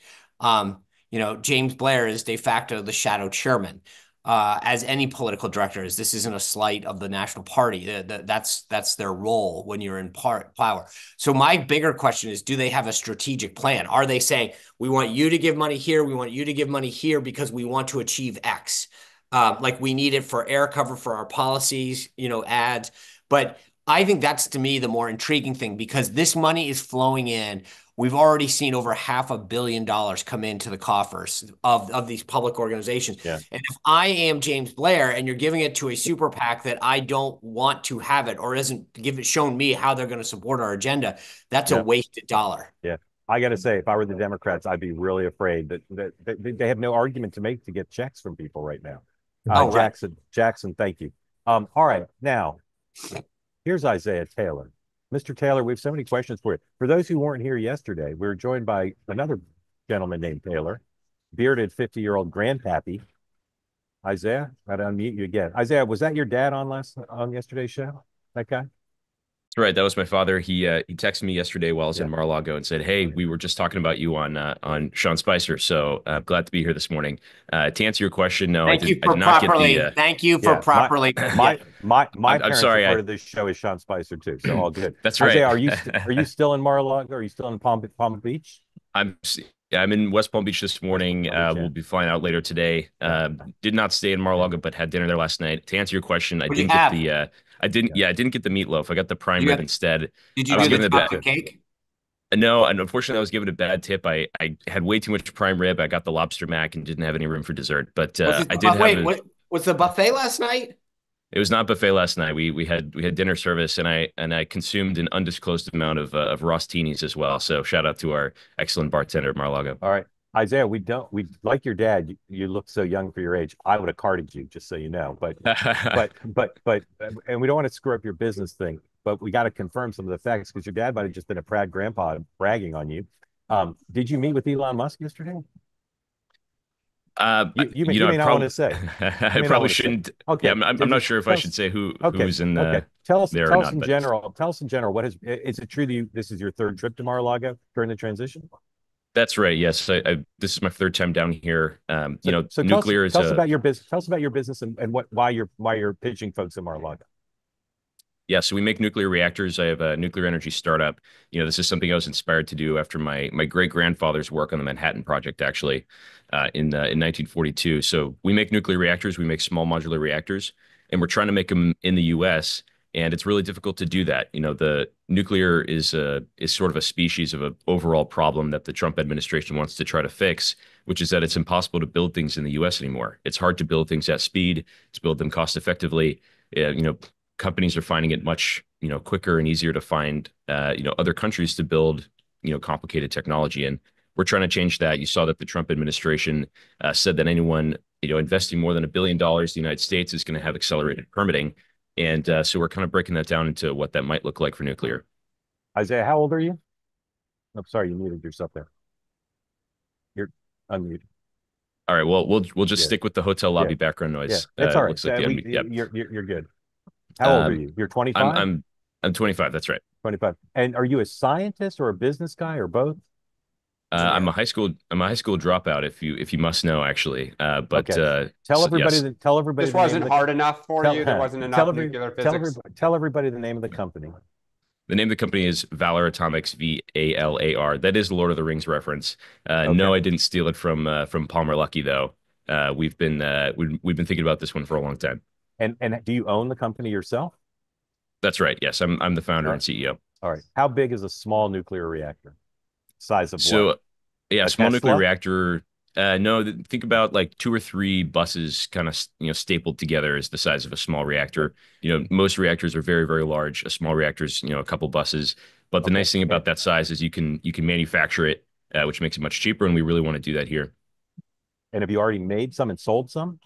Speaker 3: James Blair is de facto the shadow chairman, as any political director is. This isn't a slight of the national party. That's their role when you're in power. So my bigger question is, do they have a strategic plan? Are they saying, we want you to give money here, we want you to give money here because we want to achieve X? Like we need it for air cover for our policies, ads. But I think that's, to me, the more intriguing thing, because this money is flowing in. We've already seen over $500 million come into the coffers of these public organizations.
Speaker 1: Yeah.
Speaker 3: And if I am James Blair and you're giving it to a super PAC that I don't want to have it, or isn't shown me how they're going to support our agenda, that's a wasted dollar.
Speaker 1: Yeah. I got to say, if I were the Democrats, I'd be really afraid that they have no argument to make to get checks from people right now.
Speaker 3: Right.
Speaker 1: Jackson, thank you. All right. Now, here's Isaiah Taylor. Mr. Taylor, we have so many questions for you. For those who weren't here yesterday, we were joined by another gentleman named Taylor, bearded 50-year-old grandpappy. Isaiah, I'd unmute you again. Isaiah, was that your dad on yesterday's show? That guy?
Speaker 14: That's right. That was my father. He texted me yesterday while I was in Mar-a-Lago and said, "Hey, we were just talking about you on Sean Spicer. So glad to be here this morning." To answer your question, no,
Speaker 3: Thank you for properly. Thank you for properly.
Speaker 1: My parents
Speaker 14: sorry,
Speaker 1: refer to this show as Sean Spicer too. So all good.
Speaker 14: That's right.
Speaker 1: Isaiah, are you still in Mar-a-Lago? Are you still in Palm Beach?
Speaker 14: I'm in West Palm Beach this morning. We'll be flying out later today. Did not stay in Mar-a-Lago, but had dinner there last night. To answer your question, I didn't get the meatloaf. I got the prime rib instead.
Speaker 3: Did you do the chocolate cake?
Speaker 14: No, and unfortunately, I was given a bad tip. I had way too much prime rib. I got the lobster mac and didn't have any room for dessert. But I did have.
Speaker 3: Was the buffet last night?
Speaker 14: It was not buffet last night. We had dinner service, and I consumed an undisclosed amount of Rostinis as well. So shout out to our excellent bartender at Mar-a-Lago.
Speaker 1: All right, Isaiah, we like your dad. You look so young for your age. I would have carded you, just so you know. But and we don't want to screw up your business thing. But we got to confirm some of the facts, because your dad might have just been a proud grandpa bragging on you. Did you meet with Elon Musk yesterday? You may not want to say.
Speaker 14: I probably shouldn't. Okay. Yeah, I'm not sure if I should say who's in there.
Speaker 1: Tell us in general. What is it true that this is your third trip to Mar-a-Lago during the transition?
Speaker 14: That's right. Yes. This is my third time down here.
Speaker 1: So
Speaker 14: nuclear
Speaker 1: tell us about your business. Tell us about your business and why you're pitching folks in Mar-a-Lago.
Speaker 14: Yeah, so we make nuclear reactors. I have a nuclear energy startup. This is something I was inspired to do after my great grandfather's work on the Manhattan Project, actually, in 1942. So we make nuclear reactors. We make small modular reactors, and we're trying to make them in the U.S. And it's really difficult to do that. The nuclear is sort of a species of an overall problem that the Trump administration wants to try to fix, which is that it's impossible to build things in the U.S. anymore. It's hard to build things at speed, to build them cost effectively. Companies are finding it much, quicker and easier to find, other countries to build, complicated technology. And we're trying to change that. You saw that the Trump administration said that anyone, investing more than $1 billion in the United States is going to have accelerated permitting. And so we're kind of breaking that down into what that might look like for nuclear.
Speaker 1: Isaiah, how old are you? I'm sorry, you muted yourself there. You're unmuted.
Speaker 14: All right. Well, we'll just
Speaker 1: Yeah.
Speaker 14: stick with the hotel
Speaker 1: Yeah.
Speaker 14: lobby background
Speaker 1: Yeah.
Speaker 14: noise.
Speaker 1: It's all right.
Speaker 14: Looks like the yep.
Speaker 1: You're good. How old are you? You're 25?
Speaker 14: I'm 25. That's right.
Speaker 1: 25. And are you a scientist or a business guy or both?
Speaker 14: I'm a high school dropout, if you must know, actually. But
Speaker 1: okay. Tell everybody
Speaker 14: yes.
Speaker 1: tell everybody
Speaker 2: this wasn't hard enough for you. There wasn't enough nuclear physics.
Speaker 1: Tell everybody the name of the company.
Speaker 14: The name of the company is Valor Atomics, VALAR. That is Lord of the Rings reference. No, I didn't steal it from Palmer Luckey though. We've been thinking about this one for a long time.
Speaker 1: And do you own the company yourself?
Speaker 14: That's right. Yes, I'm the founder and CEO.
Speaker 1: All right. How big is a small nuclear reactor? Size of
Speaker 14: so,
Speaker 1: what?
Speaker 14: Yeah, small nuclear reactor. No, think about like 2 or 3 buses kind of stapled together is the size of a small reactor. Most reactors are very, very large. A small reactor is a couple buses. But the nice thing about that size is you can manufacture it, which makes it much cheaper, and we really want to do that here.
Speaker 1: And have you already made some and sold some?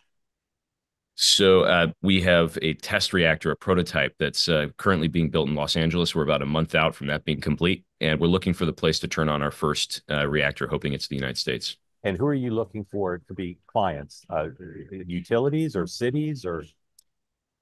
Speaker 14: So we have a test reactor, a prototype that's currently being built in Los Angeles. We're about a month out from that being complete, and we're looking for the place to turn on our first reactor, hoping it's the United States.
Speaker 1: And who are you looking for to be clients? Utilities or cities or?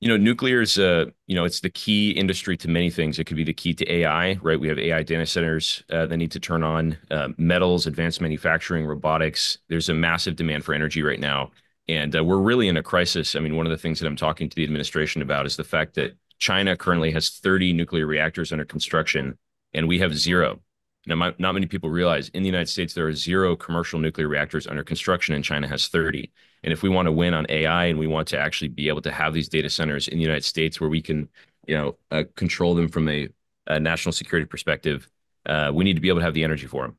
Speaker 14: Nuclear is it's the key industry to many things. It could be the key to AI, right? We have AI data centers that need to turn on, metals, advanced manufacturing, robotics. There's a massive demand for energy right now. And we're really in a crisis. I mean, one of the things that I'm talking to the administration about is the fact that China currently has 30 nuclear reactors under construction, and we have 0. Now, not many people realize in the United States, there are 0 commercial nuclear reactors under construction, and China has 30. And if we want to win on AI and we want to actually be able to have these data centers in the United States where we can, control them from a national security perspective, we need to be able to have the energy for them.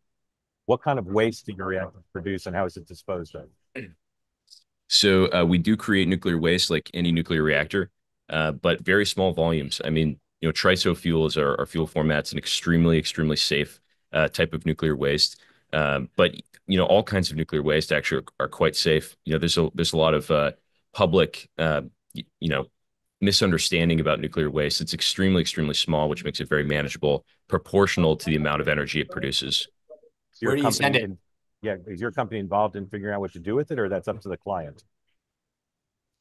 Speaker 1: What kind of waste do your reactors produce, and how is it disposed of?
Speaker 14: So we do create nuclear waste like any nuclear reactor, but very small volumes. I mean, TRISO fuel is our fuel format. It's an extremely, extremely safe type of nuclear waste. But all kinds of nuclear waste actually are quite safe. There's a lot of public misunderstanding about nuclear waste. It's extremely, extremely small, which makes it very manageable, proportional to the amount of energy it produces.
Speaker 3: Where do you send it?
Speaker 1: Yeah, is your company involved in figuring out what to do with it, or that's up to the client?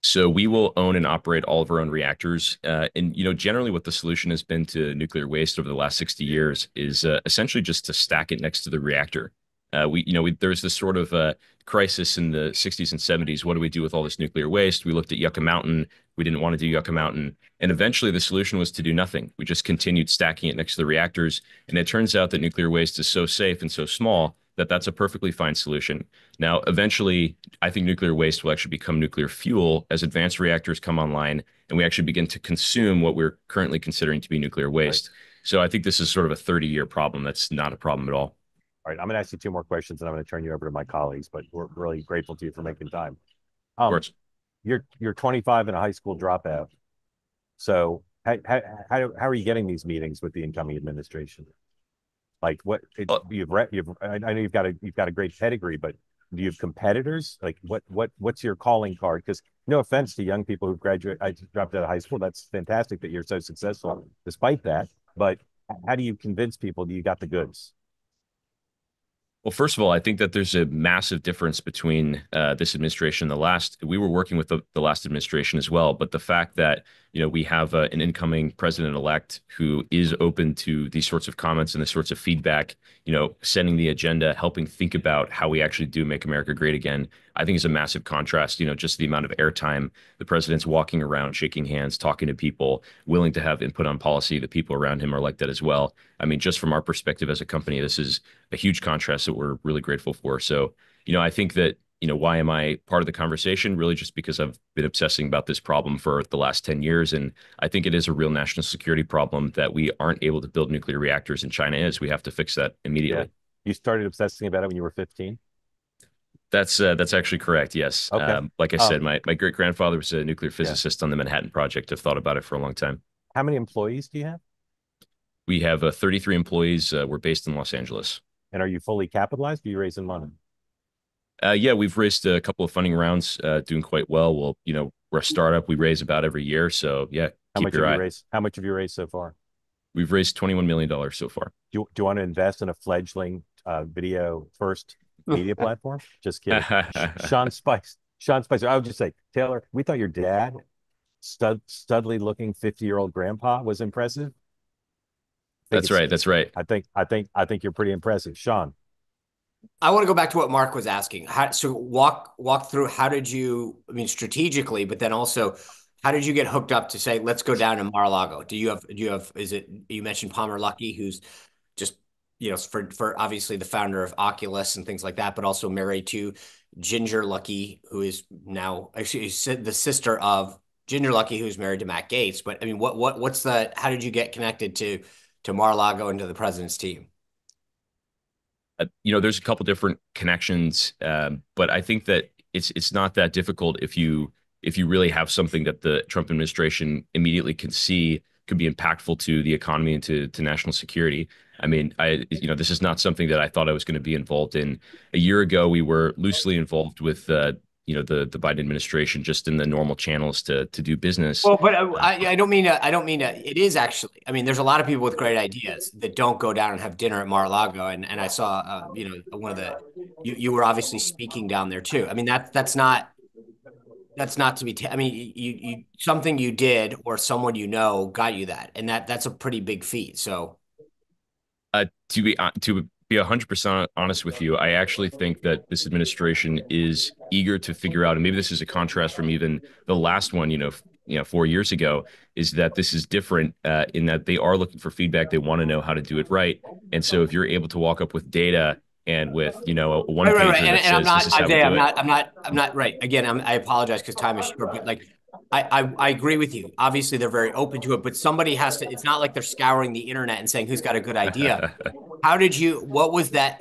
Speaker 14: So we will own and operate all of our own reactors. And generally what the solution has been to nuclear waste over the last 60 years is essentially just to stack it next to the reactor. There's this sort of crisis in the 60s and 70s. What do we do with all this nuclear waste? We looked at Yucca Mountain. We didn't want to do Yucca Mountain. And eventually the solution was to do nothing. We just continued stacking it next to the reactors. And it turns out that nuclear waste is so safe and so small that that's a perfectly fine solution. Now, eventually, I think nuclear waste will actually become nuclear fuel as advanced reactors come online and we actually begin to consume what we're currently considering to be nuclear waste. Right. So I think this is sort of a 30-year problem. That's not a problem at all.
Speaker 1: All right, I'm going to ask you 2 more questions, and I'm going to turn you over to my colleagues, but we're really grateful to you for making time.
Speaker 14: Of course.
Speaker 1: You're 25 and a high school dropout. So how are you getting these meetings with the incoming administration? Like I know you've got a great pedigree, but do you have competitors? Like what's your calling card? Because no offense to young people who dropped out of high school, that's fantastic that you're so successful despite that. But how do you convince people that you got the goods?
Speaker 14: Well, first of all, I think that there's a massive difference between this administration and the last. We were working with the last administration as well, but the fact that we have an incoming president-elect who is open to these sorts of comments and this sorts of feedback, setting the agenda, helping think about how we actually do make America great again, I think is a massive contrast. Just the amount of airtime the president's walking around, shaking hands, talking to people, willing to have input on policy. The people around him are like that as well. I mean, just from our perspective as a company, this is a huge contrast that we're really grateful for. So, I think that, why am I part of the conversation? Really just because I've been obsessing about this problem for the last 10 years. And I think it is a real national security problem that we aren't able to build nuclear reactors, and China is. We have to fix that immediately.
Speaker 1: Yeah. You started obsessing about it when you were 15?
Speaker 14: That's actually correct. Yes.
Speaker 1: Okay.
Speaker 14: Like I said, my great grandfather was a nuclear physicist on the Manhattan Project. I've thought about it for a long time.
Speaker 1: How many employees do you have?
Speaker 14: We have 33 employees. We're based in Los Angeles.
Speaker 1: And are you fully capitalized? Are you raising money?
Speaker 14: Yeah, we've raised a couple of funding rounds, doing quite well. Well, we're a startup. We raise about every year. So yeah,
Speaker 1: How much have you raised so far?
Speaker 14: We've raised $21 million so far.
Speaker 1: Do you want to invest in a fledgling video first media platform. Just kidding. Sean Spicer. Sean Spicer. I would just say, Taylor, we thought your dad, studly looking 50-year-old grandpa, was impressive.
Speaker 14: That's right. That's right.
Speaker 1: I think you're pretty impressive, Sean.
Speaker 3: I want to go back to what Mark was asking. So walk through, how did you, I mean, strategically, but then also, how did you get hooked up to say, let's go down to Mar-a-Lago? Do you have, is it, you mentioned Palmer Luckey, who's just, for obviously the founder of Oculus and things like that, but also married to Ginger Luckey, who is now actually the sister of Ginger Luckey, who's married to Matt Gaetz. But I mean, how did you get connected to Mar-a-Lago and to the president's team?
Speaker 14: There's a couple different connections, but I think that it's not that difficult if you really have something that the Trump administration immediately can see could be impactful to the economy and to national security. I mean, this is not something that I thought I was going to be involved in. A year ago, we were loosely involved with the Biden administration, just in the normal channels to do business.
Speaker 3: Well, but I don't mean it is actually. I mean, there's a lot of people with great ideas that don't go down and have dinner at Mar-a-Lago, and I saw one of the you were obviously speaking down there too. I mean, that's not to be. I mean, you something you did or someone got you that, and that's a pretty big feat. So,
Speaker 14: to be 100% honest with you, I actually think that this administration is eager to figure out, and maybe this is a contrast from even the last one, 4 years ago, is that this is different in that they are looking for feedback. They want to know how to do it right. And so if you're able to walk up with data and with, a one pager
Speaker 3: right.
Speaker 14: that says,
Speaker 3: I'm not,
Speaker 14: this is how
Speaker 3: Isaiah,
Speaker 14: we do it.
Speaker 3: I'm not right. Again, I apologize because time is short, but like, I agree with you. Obviously, they're very open to it, but somebody has to. It's not like they're scouring the internet and saying who's got a good idea. What was that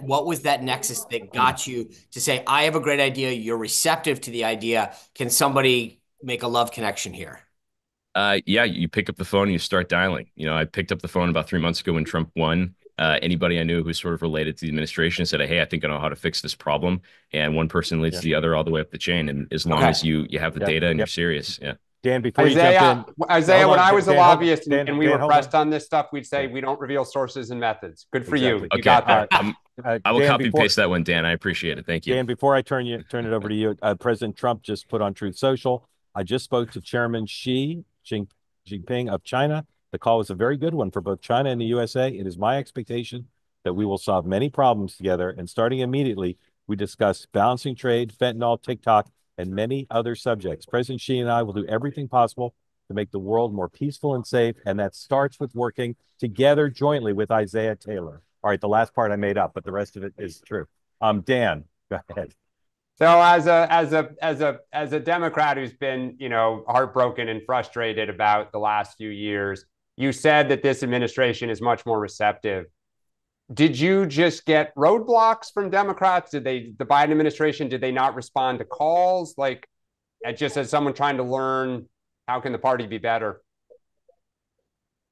Speaker 3: nexus that got you to say, I have a great idea, you're receptive to the idea, can somebody make a love connection here?
Speaker 14: Yeah, you pick up the phone and you start dialing. I picked up the phone about 3 months ago when Trump won. Anybody I knew who was sort of related to the administration said, hey, I think I know how to fix this problem. And one person leads to the other all the way up the chain. And as long as you have the data and you're serious. Yeah.
Speaker 1: Dan, before you jump in.
Speaker 2: Isaiah, when I was a lobbyist and we were pressed
Speaker 1: on
Speaker 2: this stuff, we'd say, we don't reveal sources and methods. Good for you.
Speaker 14: Okay.
Speaker 2: You got that.
Speaker 14: I will copy and paste that one, Dan. I appreciate it. Thank you.
Speaker 1: Dan, before I turn it over to you, President Trump just put on Truth Social, I just spoke to Chairman Xi Jinping of China. The call was a very good one for both China and the USA. It is my expectation that we will solve many problems together. And starting immediately, we discuss balancing trade, fentanyl, TikTok, and many other subjects. President Xi and I will do everything possible to make the world more peaceful and safe. And that starts with working together jointly with Isaiah Taylor. All right, the last part I made up, but the rest of it is true. Dan, go ahead.
Speaker 2: So as a Democrat who's been, heartbroken and frustrated about the last few years, you said that this administration is much more receptive. Did you just get roadblocks from Democrats? The Biden administration, did they not respond to calls? Like, just as someone trying to learn, how can the party be better?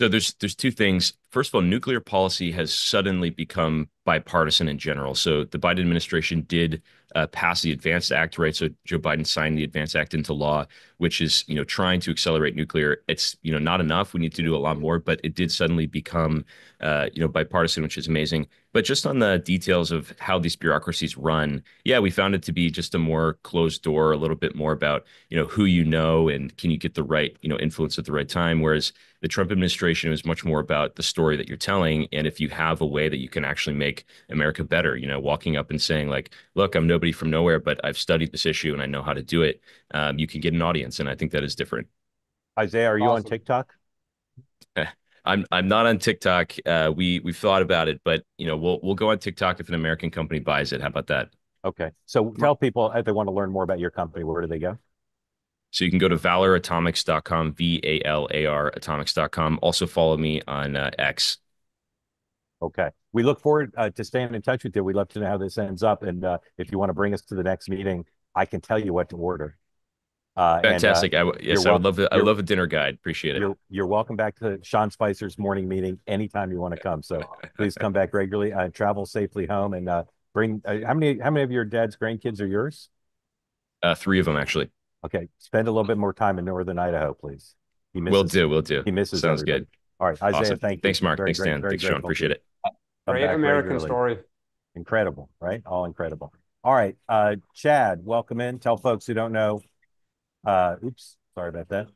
Speaker 14: So there's two things. First of all, nuclear policy has suddenly become bipartisan in general. So the Biden administration did pass the Advanced Act, right? So Joe Biden signed the Advanced Act into law, which is, trying to accelerate nuclear. It's, not enough. We need to do a lot more, but it did suddenly become, bipartisan, which is amazing. But just on the details of how these bureaucracies run, yeah, we found it to be just a more closed door, a little bit more about, who and can you get the right, influence at the right time. Whereas the Trump administration was much more about the story that you're telling. And if you have a way that you can actually make America better, walking up and saying like, look, I'm nobody from nowhere, but I've studied this issue and I know how to do it. You can get an audience. And I think that is different.
Speaker 1: Isaiah, are you on TikTok?
Speaker 14: I'm not on TikTok. We've thought about it, but we'll go on TikTok if an American company buys it. How about that?
Speaker 1: Okay. So tell people if they want to learn more about your company, where do they go?
Speaker 14: So you can go to valoratomics.com, VALAR atomics.com. Also follow me on X.
Speaker 1: Okay. We look forward to staying in touch with you. We'd love to know how this ends up. And if you want to bring us to the next meeting, I can tell you what to order.
Speaker 14: Fantastic. I would love it. I love a dinner guide. Appreciate it.
Speaker 1: You're welcome back to Sean Spicer's morning meeting anytime you want to come. So please come back regularly. Travel safely home and bring. How many of your dad's grandkids are yours?
Speaker 14: 3 of them actually.
Speaker 1: Okay. Spend a little bit more time in Northern Idaho, please.
Speaker 14: We'll do.
Speaker 1: He misses.
Speaker 14: Sounds
Speaker 1: everybody.
Speaker 14: good.
Speaker 1: All right, Isaiah.
Speaker 14: Awesome.
Speaker 1: Thank you.
Speaker 14: Thanks, Mark. Thanks, Dan. Thanks, Sean. Appreciate it.
Speaker 2: Great American story.
Speaker 1: Incredible, right? All incredible. All right, Chad, welcome in. Tell folks who don't know. Oops, sorry about that.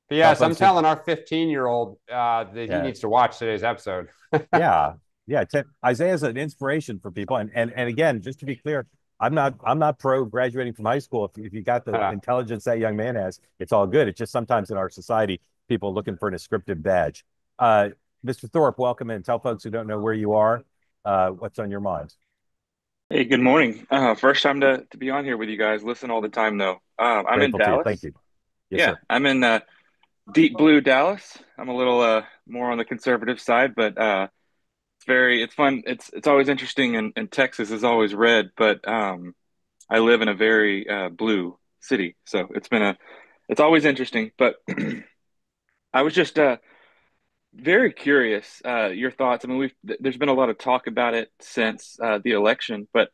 Speaker 2: But yes, I'm telling our 15-year-old that he needs to watch today's episode.
Speaker 1: Yeah. Isaiah's an inspiration for people. And again, just to be clear, I'm not pro graduating from high school. If you got the intelligence that young man has, it's all good. It's just sometimes in our society, people are looking for an descriptive badge. Mr. Thorpe, welcome in. Tell folks who don't know where you are, what's on your mind.
Speaker 17: Hey, good morning. First time to be on here with you guys. Listen all the time though. I'm in
Speaker 1: Grateful to you.
Speaker 17: Dallas.
Speaker 1: Thank you. Yes,
Speaker 17: Yeah,
Speaker 1: sir.
Speaker 17: I'm in deep blue Dallas. I'm a little more on the conservative side, but it's fun. It's always interesting, and Texas is always red, but I live in a very blue city, so it's always interesting. But I was just very curious your thoughts. I mean, there's been a lot of talk about it since the election, but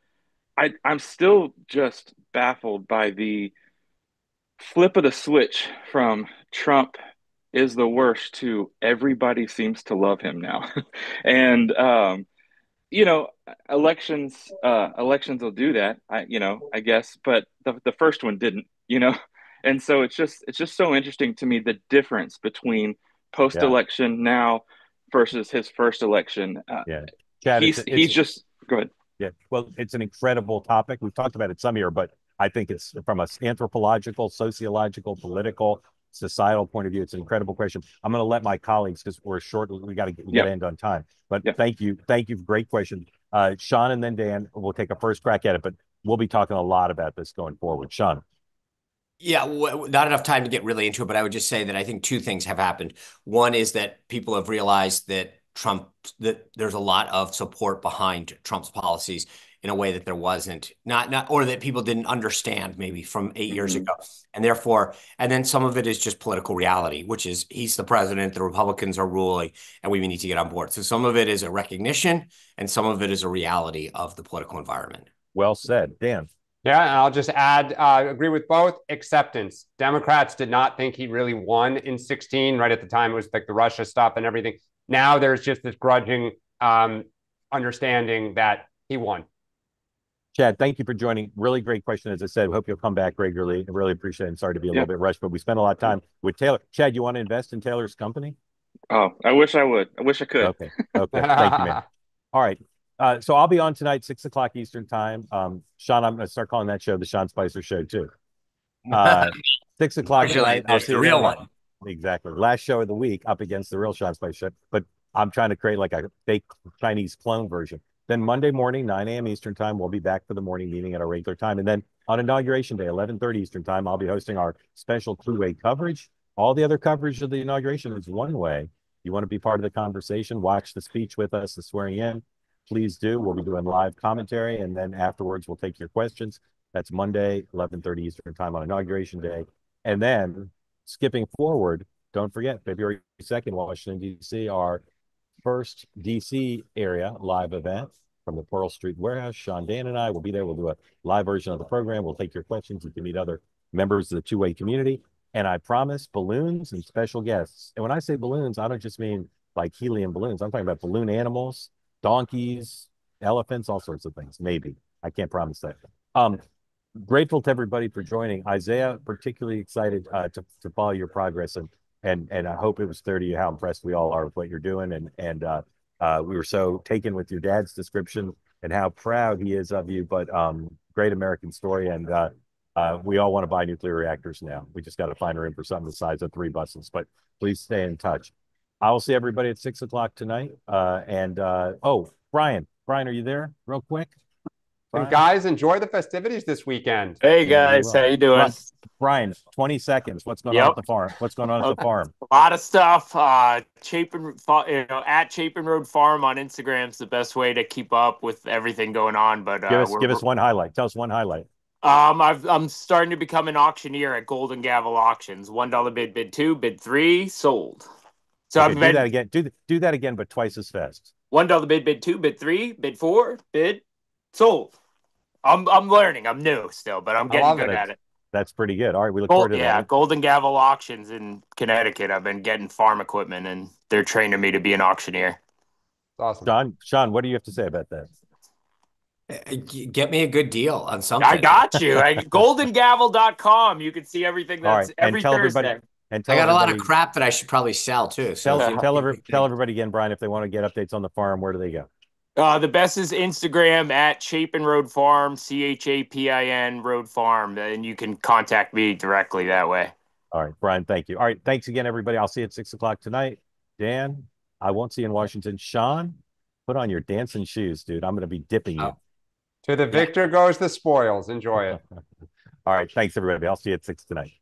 Speaker 17: I'm still just baffled by the flip of the switch from Trump is the worst to everybody seems to love him now. And you know, elections will do that, I guess, but the first one didn't. And so it's just so interesting to me the difference between post-election now versus his first election.
Speaker 1: Chad,
Speaker 17: He's just go ahead.
Speaker 1: Yeah, well, it's an incredible topic. We've talked about it some here, but I think it's from an anthropological, sociological, political, societal point of view. It's an incredible question. I'm going to let my colleagues, because we're short, we got to end on time. But thank you, great question, Sean, and then Dan. We'll take a first crack at it, but we'll be talking a lot about this going forward. Sean.
Speaker 3: Yeah, not enough time to get really into it, but I would just say that I think two things have happened. One is that people have realized that there's a lot of support behind Trump's policies in a way that there wasn't, or that people didn't understand maybe from 8 years ago. And therefore, and then some of it is just political reality, which is he's the president, the Republicans are ruling, and we need to get on board. So some of it is a recognition and some of it is a reality of the political environment.
Speaker 1: Well said, Dan.
Speaker 2: Yeah, and I'll just add, agree with both. Acceptance. Democrats did not think he really won in 2016. Right at the time, it was like the Russia stuff and everything. Now there's just this grudging understanding that he won.
Speaker 1: Chad, thank you for joining. Really great question. As I said, hope you'll come back regularly. I really appreciate it. I'm sorry to be a little bit rushed, but we spent a lot of time with Taylor. Chad, you want to invest in Taylor's company?
Speaker 17: Oh, I wish I would. I wish I could.
Speaker 1: Okay. Thank you, man. All right. So I'll be on tonight, 6 o'clock Eastern time. Sean, I'm going to start calling that show the Sean Spicer Show too. 6 o'clock tonight.
Speaker 3: There's the real one.
Speaker 1: Exactly. Last show of the week up against the real Sean Spicer Show. But I'm trying to create like a fake Chinese clone version. Then Monday morning, 9 a.m. Eastern time, we'll be back for the morning meeting at our regular time. And then on Inauguration Day, 11:30 Eastern time, I'll be hosting our special two-way coverage. All the other coverage of the inauguration is one way. You want to be part of the conversation, watch the speech with us, the swearing in, please do. We'll be doing live commentary, and then afterwards we'll take your questions. That's Monday, 11:30 Eastern time on Inauguration Day. And then skipping forward, don't forget, February 2nd, Washington, D.C., our first DC area live event from the Pearl Street Warehouse. Sean, Dan, and I will be there. We'll do a live version of the program. We'll take your questions. You can meet other members of the two-way community. And I promise balloons and special guests. And when I say balloons, I don't just mean like helium balloons. I'm talking about balloon animals, donkeys, elephants, all sorts of things. Maybe. I can't promise that. Grateful to everybody for joining. Isaiah, particularly excited to follow your progress, and I hope it was clear to you how impressed we all are with what you're doing. And we were so taken with your dad's description and how proud he is of you. But great American story, and we all want to buy nuclear reactors now. We just got to find room for something the size of 3 buses. But please stay in touch. I will see everybody at 6 o'clock tonight. Oh, Brian, are you there? Real quick.
Speaker 2: And guys, enjoy the festivities this weekend.
Speaker 18: Hey guys, how you doing?
Speaker 1: Brian, 20 seconds. What's going on at the farm? What's going on at the farm?
Speaker 18: A lot of stuff. Chapin, at Chapin Road Farm on Instagram is the best way to keep up with everything going on. But
Speaker 1: give us one highlight. Tell us one highlight.
Speaker 18: I'm starting to become an auctioneer at Golden Gavel Auctions. $1 bid, bid 2, bid 3, sold. So
Speaker 1: okay, do that again. Do that again, but twice as fast.
Speaker 18: $1 bid, bid 2, bid 3, bid 4, bid, sold. I'm learning. I'm new still, but I'm getting good at it.
Speaker 1: That's pretty good. All right, we look forward to that.
Speaker 18: Yeah, Golden Gavel Auctions in Connecticut. I've been getting farm equipment, and they're training me to be an auctioneer.
Speaker 2: Awesome.
Speaker 1: Sean, what do you have to say about that?
Speaker 3: Get me a good deal on something.
Speaker 18: I got you. Goldengavel.com. You can see everything
Speaker 1: All
Speaker 18: that's
Speaker 1: right,
Speaker 18: every Thursday.
Speaker 1: And
Speaker 3: I
Speaker 1: tell
Speaker 3: got a lot of
Speaker 1: everybody,
Speaker 3: crap that I should probably sell too. So
Speaker 1: tell everybody again, Brian, if they want to get updates on the farm, where do they go?
Speaker 18: The best is Instagram at Chapin Road Farm, CHAPIN Road Farm, and you can contact me directly that way.
Speaker 1: All right, Brian, thank you. All right, thanks again, everybody. I'll see you at 6 o'clock tonight. Dan, I won't see you in Washington. Sean, put on your dancing shoes, dude. I'm going to be dipping you.
Speaker 2: To the victor goes the spoils. Enjoy it.
Speaker 1: All right, thanks, everybody. I'll see you at 6 tonight.